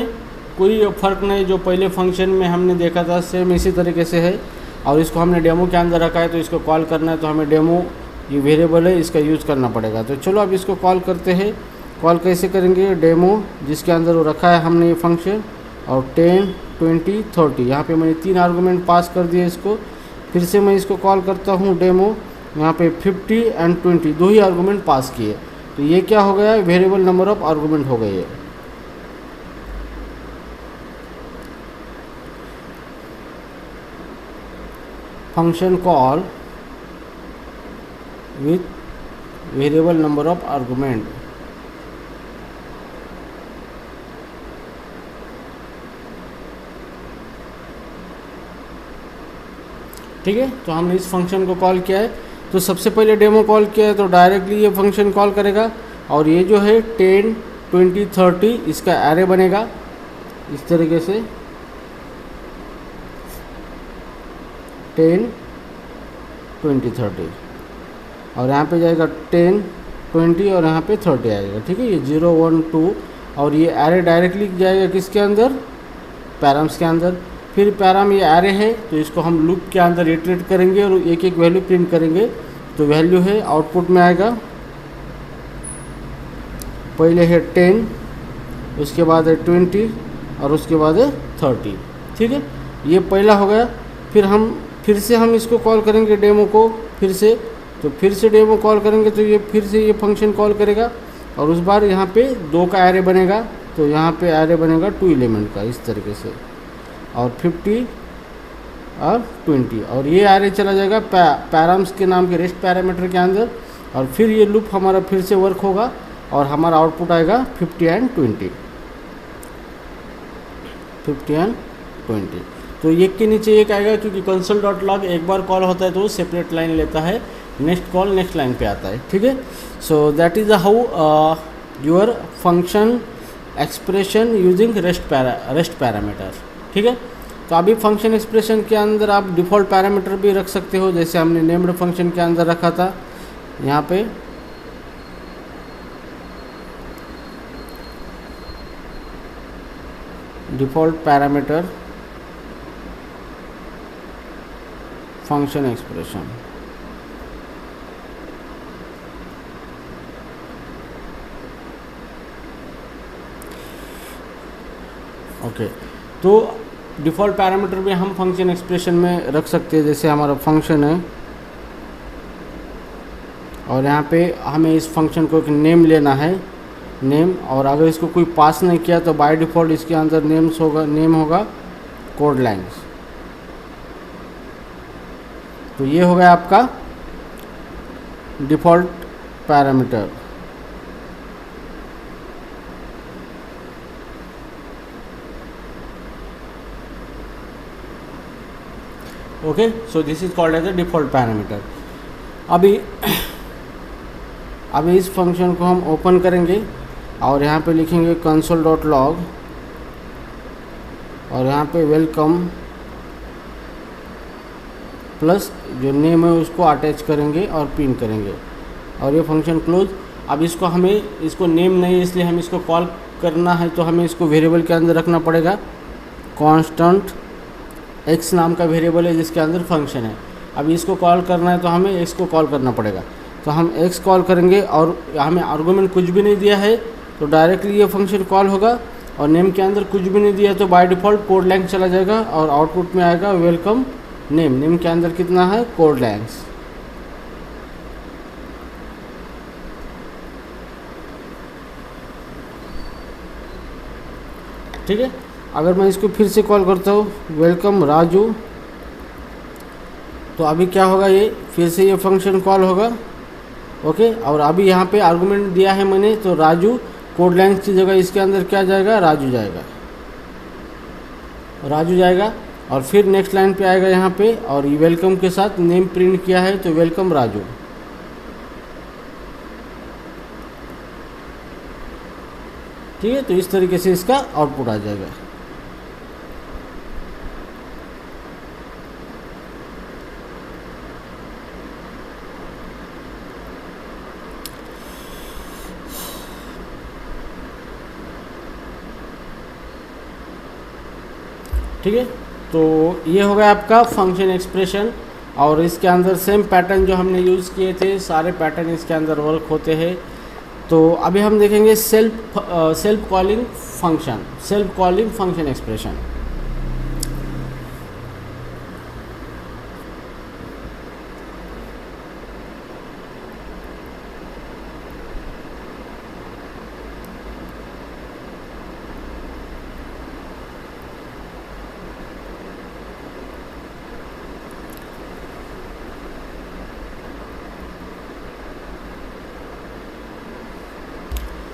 कोई फ़र्क नहीं, जो पहले फंक्शन में हमने देखा था सेम इसी तरीके से है, और इसको हमने डेमो के अंदर रखा है, तो इसको कॉल करना है तो हमें डेमो ये वेरिएबल है इसका यूज़ करना पड़ेगा। तो चलो अब इसको कॉल करते हैं। कॉल कैसे करेंगे, डेमो जिसके अंदर वो रखा है हमने ये फंक्शन, और 10 20 30 यहाँ पे मैंने 3 आर्गूमेंट पास कर दिए इसको। फिर से मैं इसको कॉल करता हूँ डेमो, यहाँ पे 50 एंड 20 दो ही आर्गूमेंट पास किए, तो ये क्या हो गया, वेरिएबल नंबर ऑफ आर्गूमेंट हो गए। Function call with variable number of argument, ठीक है। तो हमने इस फंक्शन को कॉल किया है। तो सबसे पहले डेमो कॉल किया है, तो डायरेक्टली ये फंक्शन कॉल करेगा, और ये जो है 10 20 30 इसका एरे बनेगा इस तरीके से, 10 20 30, और यहाँ पे जाएगा 10 20 और यहाँ पे 30 आएगा, ठीक है। ये 0 1 2, और ये एरे डायरेक्टली जाएगा किसके अंदर, पैराम्स के अंदर। फिर पैराम ये एरे है, तो इसको हम लूप के अंदर इटरेट करेंगे और एक एक वैल्यू प्रिंट करेंगे। तो वैल्यू है आउटपुट में आएगा, पहले है 10, उसके बाद है 20 और उसके बाद है 30, ठीक है। ये पहला हो गया। फिर से हम इसको कॉल करेंगे डेमो को फिर से, तो फिर से डेमो कॉल करेंगे, तो ये फिर से ये फंक्शन कॉल करेगा, और उस बार यहाँ पे 2 का एरे बनेगा, तो यहाँ पे एरे बनेगा 2 एलिमेंट का इस तरीके से, और 50 और 20, और ये एरे चला जाएगा पैराम्स के नाम के रेस्ट पैरामीटर के अंदर, और फिर ये लूप हमारा फिर से वर्क होगा, और हमारा आउटपुट आएगा 50 एंड 20, 50 एंड 20। तो एक के नीचे एक आएगा, क्योंकि कंसोल डॉट लॉग एक बार कॉल होता है तो वो सेपरेट लाइन लेता है, नेक्स्ट कॉल नेक्स्ट लाइन पे आता है, ठीक है। So that is how your function expression using rest parameter, ठीक है। तो अभी फंक्शन एक्सप्रेशन के अंदर आप डिफ़ॉल्ट पैरामीटर भी रख सकते हो, जैसे हमने नेम्ड फंक्शन के अंदर रखा था। यहाँ पे default parameter function expression, okay. तो डिफ़ॉल्ट पैरामीटर भी हम फंक्शन एक्सप्रेशन में रख सकते हैं। जैसे हमारा फंक्शन है और यहाँ पे हमें इस फंक्शन को एक नेम लेना है, नेम, और अगर इसको कोई पास नहीं किया तो बाय डिफ़ॉल्ट इसके अंदर नेम होगा कोड लाइन्स। तो ये हो गया आपका default parameter. Okay, so this is called as a default parameter. अभी इस फंक्शन को हम ओपन करेंगे और यहाँ पे लिखेंगे console.log और यहाँ पे वेलकम प्लस जो नेम है उसको अटैच करेंगे और पिन करेंगे और ये फंक्शन क्लोज। अब इसको नेम नहीं, इसलिए हम इसको कॉल करना है तो हमें इसको वेरिएबल के अंदर रखना पड़ेगा। कांस्टेंट x नाम का वेरिएबल है जिसके अंदर फंक्शन है। अब इसको कॉल करना है तो हमें x को कॉल करना पड़ेगा। तो हम x कॉल करेंगे और हमें आर्गुमेंट कुछ भी नहीं दिया है तो डायरेक्टली ये फंक्शन कॉल होगा, और नेम के अंदर कुछ भी नहीं दिया तो बाय डिफ़ॉल्ट कोड लाइन चला जाएगा और आउटपुट में आएगा वेलकम नेम। नेम के अंदर कितना है, कोड लाइन्स। ठीक है, अगर मैं इसको फिर से कॉल करता हूँ वेलकम राजू, तो अभी क्या होगा, ये फिर से ये फंक्शन कॉल होगा। ओके, और अभी यहाँ पे आर्गुमेंट दिया है मैंने, तो राजू कोड लाइन्स की जगह इसके अंदर क्या जाएगा, राजू जाएगा। और फिर नेक्स्ट लाइन पे आएगा यहाँ पे, और ये वेलकम के साथ नेम प्रिंट किया है तो वेलकम राजू। ठीक है, तो इस तरीके से इसका आउटपुट आ जाएगा। ठीक है, तो ये हो गया आपका फंक्शन एक्सप्रेशन, और इसके अंदर सेम पैटर्न जो हमने यूज़ किए थे सारे पैटर्न इसके अंदर वर्क होते हैं। तो अभी हम देखेंगे self calling function expression.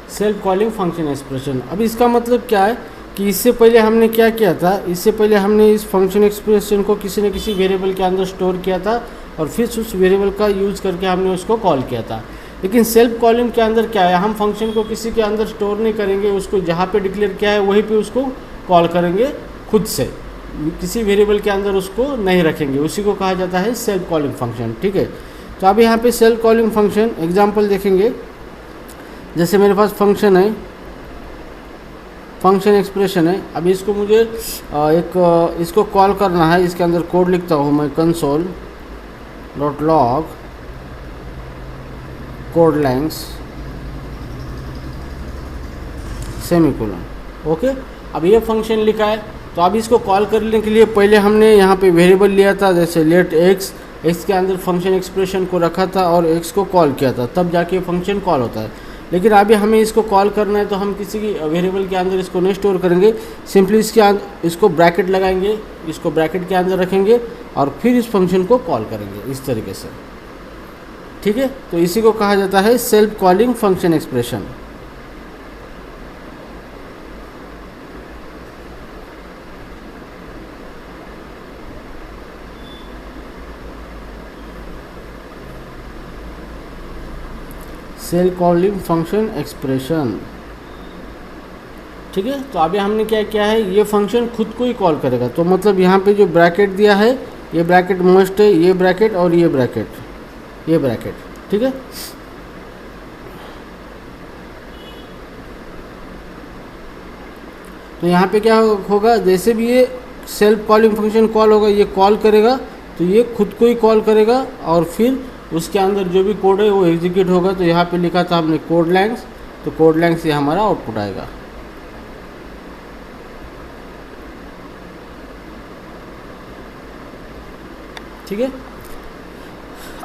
Self calling function expression. अब इसका मतलब क्या है कि इससे पहले हमने क्या किया था, इससे पहले हमने इस फंक्शन एक्सप्रेशन को किसी न किसी वेरिएबल के अंदर स्टोर किया था और फिर उस वेरिएबल का यूज़ करके हमने उसको कॉल किया था। लेकिन सेल्फ कॉलिंग के अंदर क्या है, हम फंक्शन को किसी के अंदर स्टोर नहीं करेंगे, उसको जहाँ पे डिक्लेयर किया है वहीं पे उसको कॉल करेंगे खुद से, किसी वेरिएबल के अंदर उसको नहीं रखेंगे, उसी को कहा जाता है सेल्फ कॉलिंग फंक्शन। ठीक है, तो अब यहाँ पे सेल्फ कॉलिंग फंक्शन एग्जाम्पल देखेंगे। जैसे मेरे पास फंक्शन है, फंक्शन एक्सप्रेशन है। अभी इसको मुझे इसको कॉल करना है, इसके अंदर कोड लिखता हूँ मैं console.log code lines semicolon. Okay, अब ये फंक्शन लिखा है, तो अब इसको कॉल करने के लिए पहले हमने यहाँ पे वेरिएबल लिया था, जैसे लेट एक्स के अंदर फंक्शन एक्सप्रेशन को रखा था और एक्स को कॉल किया था, तब जाके फंक्शन कॉल होता है। लेकिन अभी हमें इसको कॉल करना है तो हम किसी की वेरिएबल के अंदर इसको नहीं स्टोर करेंगे, सिंपली इसको ब्रैकेट लगाएंगे, इसको ब्रैकेट के अंदर रखेंगे और फिर इस फंक्शन को कॉल करेंगे इस तरीके से। ठीक है, तो इसी को कहा जाता है self calling function expression. Self calling function expression. ठीक है, तो अभी हमने क्या किया है, ये फंक्शन खुद को ही कॉल करेगा। तो मतलब यहाँ पे जो ब्रैकेट दिया है, ये ब्रैकेट मस्ट है, ये ब्रैकेट और ये ब्रैकेट। ठीक है, तो यहाँ पे क्या होगा, जैसे भी ये सेल्फ कॉलिंग फंक्शन कॉल होगा, ये कॉल करेगा तो ये खुद को ही कॉल करेगा और फिर उसके अंदर जो भी कोड है वो एग्जीक्यूट होगा। तो यहाँ पे लिखा था हमने कोड लाइन्स, तो कोड लाइन से हमारा आउटपुट आएगा। ठीक है।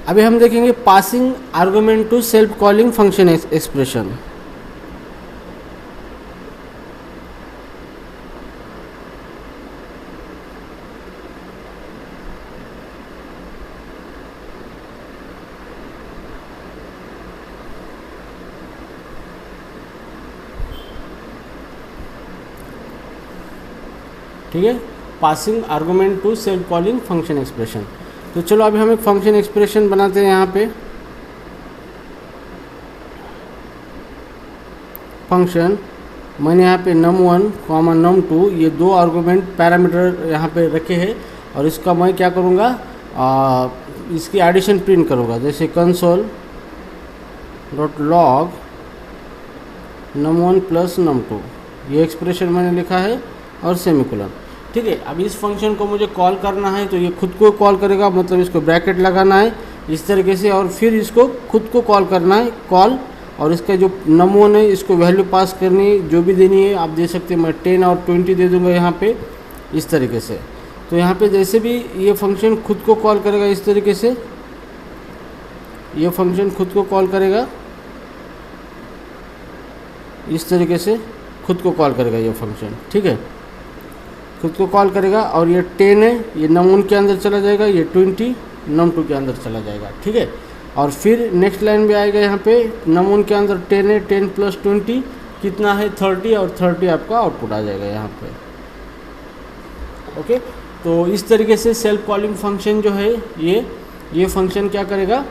अभी हम देखेंगे passing argument to self calling function expression. ठीक है, passing argument to self calling function expression. तो चलो अभी हम एक फंक्शन एक्सप्रेशन बनाते हैं यहाँ पे। फंक्शन मैंने यहाँ पे num1 num2 ये दो आर्गुमेंट पैरामीटर यहाँ पे रखे हैं और इसका मैं क्या करूँगा, इसकी एडिशन प्रिंट करूँगा। जैसे console dot log num1 plus num2 ये एक्सप्रेशन मैंने लिखा है और सेमीकोलन। ठीक है, अब इस फंक्शन को मुझे कॉल करना है तो ये खुद को कॉल करेगा, मतलब इसको ब्रैकेट लगाना है इस तरीके से, और फिर इसको खुद को कॉल करना है कॉल, और इसका जो num1 है इसको वैल्यू पास करनी है, जो भी देनी है आप दे सकते हैं। मैं 10 और 20 दे दूंगा यहाँ पे इस तरीके से। तो यहाँ पे जैसे भी ये फंक्शन खुद को कॉल करेगा इस तरीके से, ये फंक्शन खुद को कॉल करेगा इस तरीके से, खुद को कॉल करेगा ये फंक्शन। ठीक है, खुद को कॉल करेगा और ये 10 है ये num1 के अंदर चला जाएगा, ये 20 num2 के अंदर चला जाएगा। ठीक है, और फिर नेक्स्ट लाइन में आएगा यहाँ पे num1 के अंदर 10 है, 10 प्लस 20 कितना है 30, और 30 आपका आउटपुट आ जाएगा यहाँ पे। ओके, तो इस तरीके से सेल्फ कॉलिंग फंक्शन जो है ये फंक्शन क्या करेगा,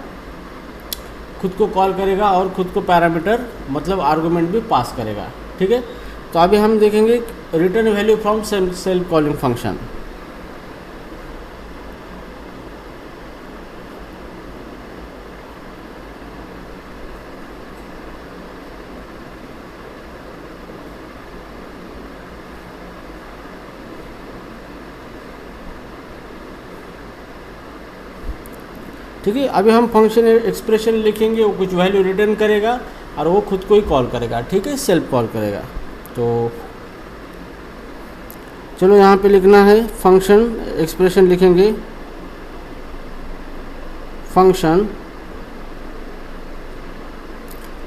खुद को कॉल करेगा और खुद को पैरामीटर मतलब आर्गुमेंट भी पास करेगा। ठीक है, तो अभी हम देखेंगे return value from self calling function. ठीक है, अभी हम फंक्शन एक्सप्रेशन लिखेंगे, वो कुछ वैल्यू रिटर्न करेगा और वो खुद को ही कॉल करेगा। ठीक है, सेल्फ कॉल करेगा। तो चलो यहाँ पे लिखना है फंक्शन एक्सप्रेशन लिखेंगे, फंक्शन।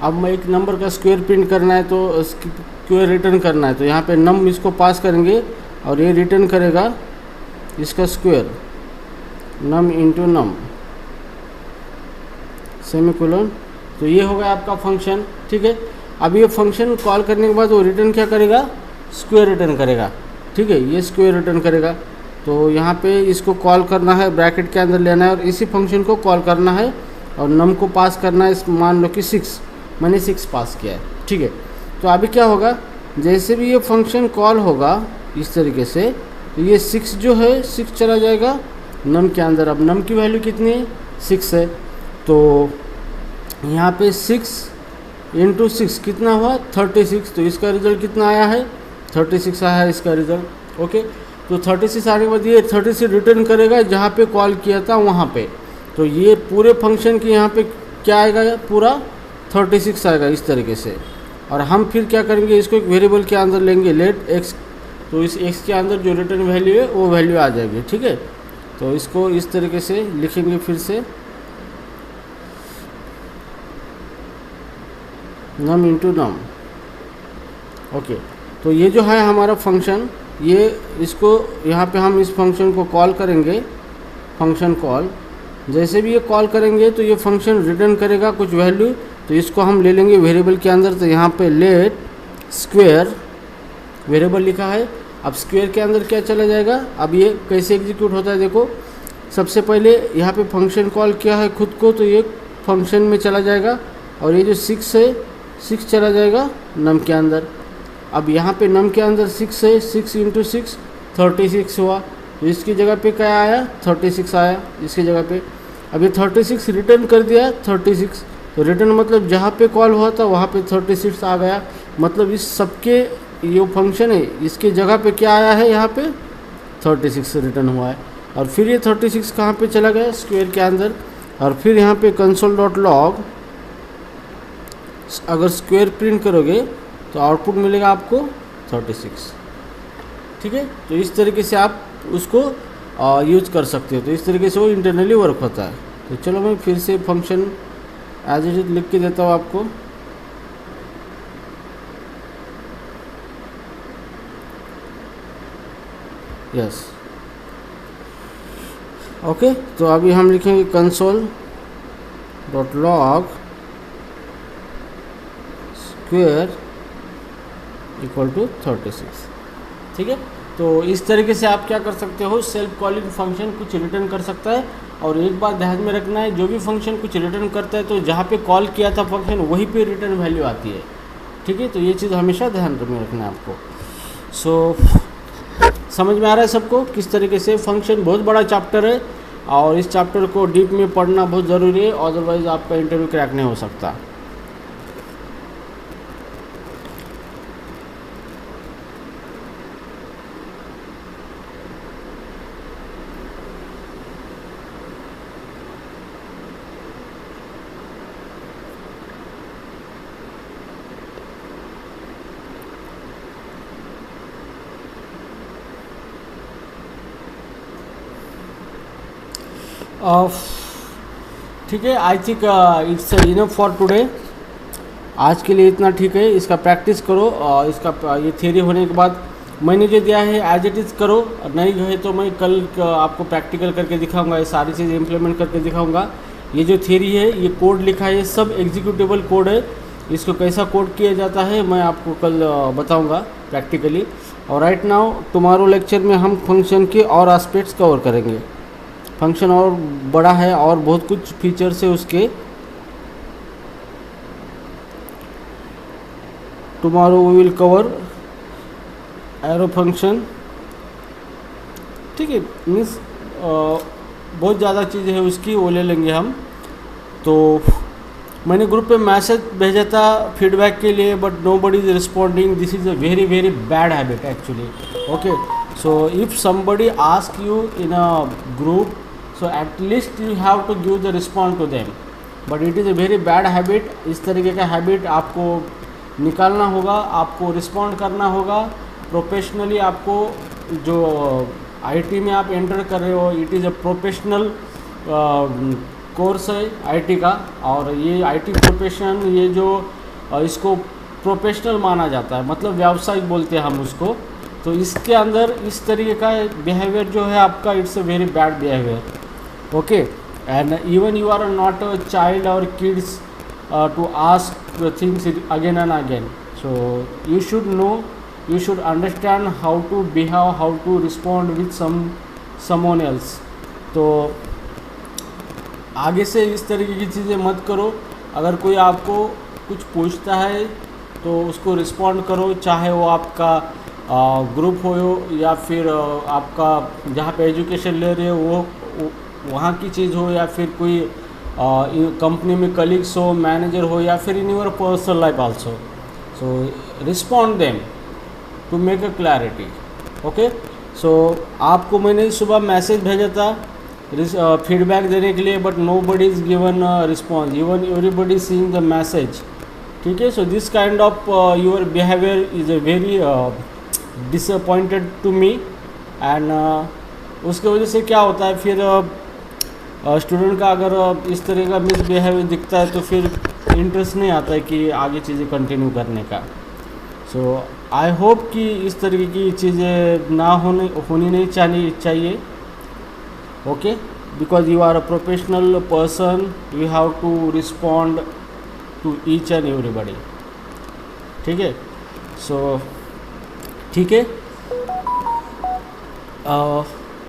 अब मैं एक नंबर का स्क्वायर प्रिंट करना है तो स्क्वायर रिटर्न करना है, तो यहाँ पे नम इसको पास करेंगे और ये रिटर्न करेगा इसका स्क्वायर, नम इंटू नम सेमीकोलन। तो ये होगा आपका फंक्शन। ठीक है, अब ये फंक्शन कॉल करने के बाद वो रिटर्न क्या करेगा, स्क्वायर रिटर्न करेगा। ठीक है, ये स्क्वायर रिटर्न करेगा। तो यहाँ पे इसको कॉल करना है, ब्रैकेट के अंदर लेना है और इसी फंक्शन को कॉल करना है और नम को पास करना है। मान लो कि 6, मैंने 6 पास किया है। ठीक है, तो अभी क्या होगा, जैसे भी ये फंक्शन कॉल होगा इस तरीके से, तो ये 6 जो है 6 चला जाएगा नम के अंदर। अब नम की वैल्यू कितनी है, 6 है। तो यहाँ पे 6 इंटू 6 कितना हुआ, 36। तो इसका रिजल्ट कितना आया है, 36 आया है इसका रिजल्ट। ओके, तो 36 आने के बाद ये 36 रिटर्न करेगा जहाँ पे कॉल किया था वहाँ पे। तो ये पूरे फंक्शन की यहाँ पे क्या आएगा, पूरा 36 आएगा इस तरीके से। और हम फिर क्या करेंगे, इसको एक वेरिएबल के अंदर लेंगे लेट x, तो इस x के अंदर जो रिटर्न वैल्यू है वो वैल्यू आ जाएगी। ठीक है, तो इसको इस तरीके से लिखेंगे फिर से, नम इंटू नम। ओके, तो ये जो है हमारा फंक्शन, ये इसको यहाँ पे हम इस फंक्शन को कॉल करेंगे, फंक्शन कॉल। जैसे भी ये कॉल करेंगे तो ये फंक्शन रिटर्न करेगा कुछ वैल्यू, तो इसको हम ले लेंगे वेरिएबल के अंदर। तो यहाँ पे लेट स्क्वायर वेरिएबल लिखा है। अब स्क्वायर के अंदर क्या चला जाएगा, अब ये कैसे एग्जीक्यूट होता है देखो। सबसे पहले यहाँ पे फंक्शन कॉल किया है खुद को, तो ये फंक्शन में चला जाएगा और ये जो 6 है 6 चला जाएगा नम के अंदर। अब यहाँ पे नम के अंदर 6 है, 6 इंटू 6 36 हुआ। तो इसकी जगह पे क्या आया, 36 आया इसकी जगह पे। अब ये 36 रिटर्न कर दिया 36। तो रिटर्न मतलब जहाँ पे कॉल हुआ था वहाँ पे 36 आ गया। मतलब इस सबके ये फंक्शन है इसकी जगह पे क्या आया है, यहाँ पे 36 रिटर्न हुआ है। और फिर ये 36 कहाँ पे चला गया, स्क्वायर के अंदर। और फिर यहाँ पे कंसोल डॉट लॉग अगर स्क्वायर प्रिंट करोगे तो आउटपुट मिलेगा आपको 36। ठीक है, तो इस तरीके से आप उसको यूज कर सकते हो। तो इस तरीके से वो इंटरनली वर्क होता है। तो चलो मैं फिर से फंक्शन एज इट इज लिख के देता हूँ आपको। Yes, okay. तो अभी हम लिखेंगे console dot log square equal to 36। ठीक है, तो इस तरीके से आप क्या कर सकते हो, सेल्फ कॉलिंग फंक्शन कुछ रिटर्न कर सकता है। और एक बात ध्यान में रखना है, जो भी फंक्शन कुछ रिटर्न करता है तो जहाँ पे कॉल किया था फंक्शन वहीं पे रिटर्न वैल्यू आती है। ठीक है, तो ये चीज़ हमेशा ध्यान में रखना है आपको। सो समझ में आ रहा है सबको किस तरीके से फंक्शन, बहुत बड़ा चैप्टर है और इस चैप्टर को डीप में पढ़ना बहुत ज़रूरी है, अदरवाइज़ आपका इंटरव्यू क्रैक नहीं हो सकता। ठीक है, I think it's enough for today. आज के लिए इतना ठीक है, इसका प्रैक्टिस करो। इसका ये थियरी होने के बाद मैंने जो दिया है एज इट इज़ करो, नहीं है तो मैं कल आपको प्रैक्टिकल करके दिखाऊंगा, ये सारी चीज़ इम्प्लीमेंट करके दिखाऊंगा। ये जो थियरी है, ये कोड लिखा है, ये सब एग्जीक्यूटेबल कोड है। इसको कैसा कोड किया जाता है मैं आपको कल बताऊँगा प्रैक्टिकली। और राइट नाउ टुमारो लेक्चर में हम फंक्शन के और एस्पेक्ट्स कवर करेंगे। फंक्शन और बड़ा है और बहुत कुछ फीचर्स है उसके। Tomorrow we will cover arrow function. ठीक है, मीन्स बहुत ज़्यादा चीज़ें है उसकी, वो ले लेंगे हम। तो मैंने ग्रुप पे मैसेज भेजा था फीडबैक के लिए, but nobody is responding. This is a very very bad habit actually. Okay, so if somebody ask you in a group, so at least you have to give the response to them, but it is a very bad habit। इस तरीके का habit आपको निकालना होगा, आपको respond करना होगा professionally. आपको जो आईटी में आप एंटर कर रहे हो, it is a professional course है आईटी का, और ये आईटी प्रोफेशन, ये जो इसको प्रोफेशनल माना जाता है, मतलब व्यावसायिक बोलते हैं हम उसको। तो इसके अंदर इस तरीके का बिहेवियर जो है आपका, it's a very bad behaviour. okay, and even you are not a child or kids to ask things again and again, so you should know, you should understand how to behave, how to respond with someone else। तो आगे से इस तरीके की चीज़ें मत करो। अगर कोई आपको कुछ पूछता है तो उसको रिस्पॉन्ड करो, चाहे वो आपका ग्रुप हो या फिर आपका जहाँ पे एजुकेशन ले रहे हो वो वहाँ की चीज़ हो, या फिर कोई कंपनी में कलीग्स हो, मैनेजर हो, या फिर in your personal life also. So respond them to make a clarity. Okay, so आपको मैंने सुबह मैसेज भेजा था फीडबैक देने के लिए, but nobody is given response, even everybody seeing the message. ठीक है, so this kind of your behaviour is a very disappointed to me. And उसके वजह से क्या होता है फिर स्टूडेंट का अगर इस तरह का मिसबिहेवियर दिखता है तो फिर इंटरेस्ट नहीं आता है कि आगे चीज़ें कंटिन्यू करने का। सो आई होप कि इस तरीके की चीज़ें ना होनी नहीं चाहिए। Okay, because you are a professional person, you have to respond to each and everybody. ठीक है, सो ठीक है।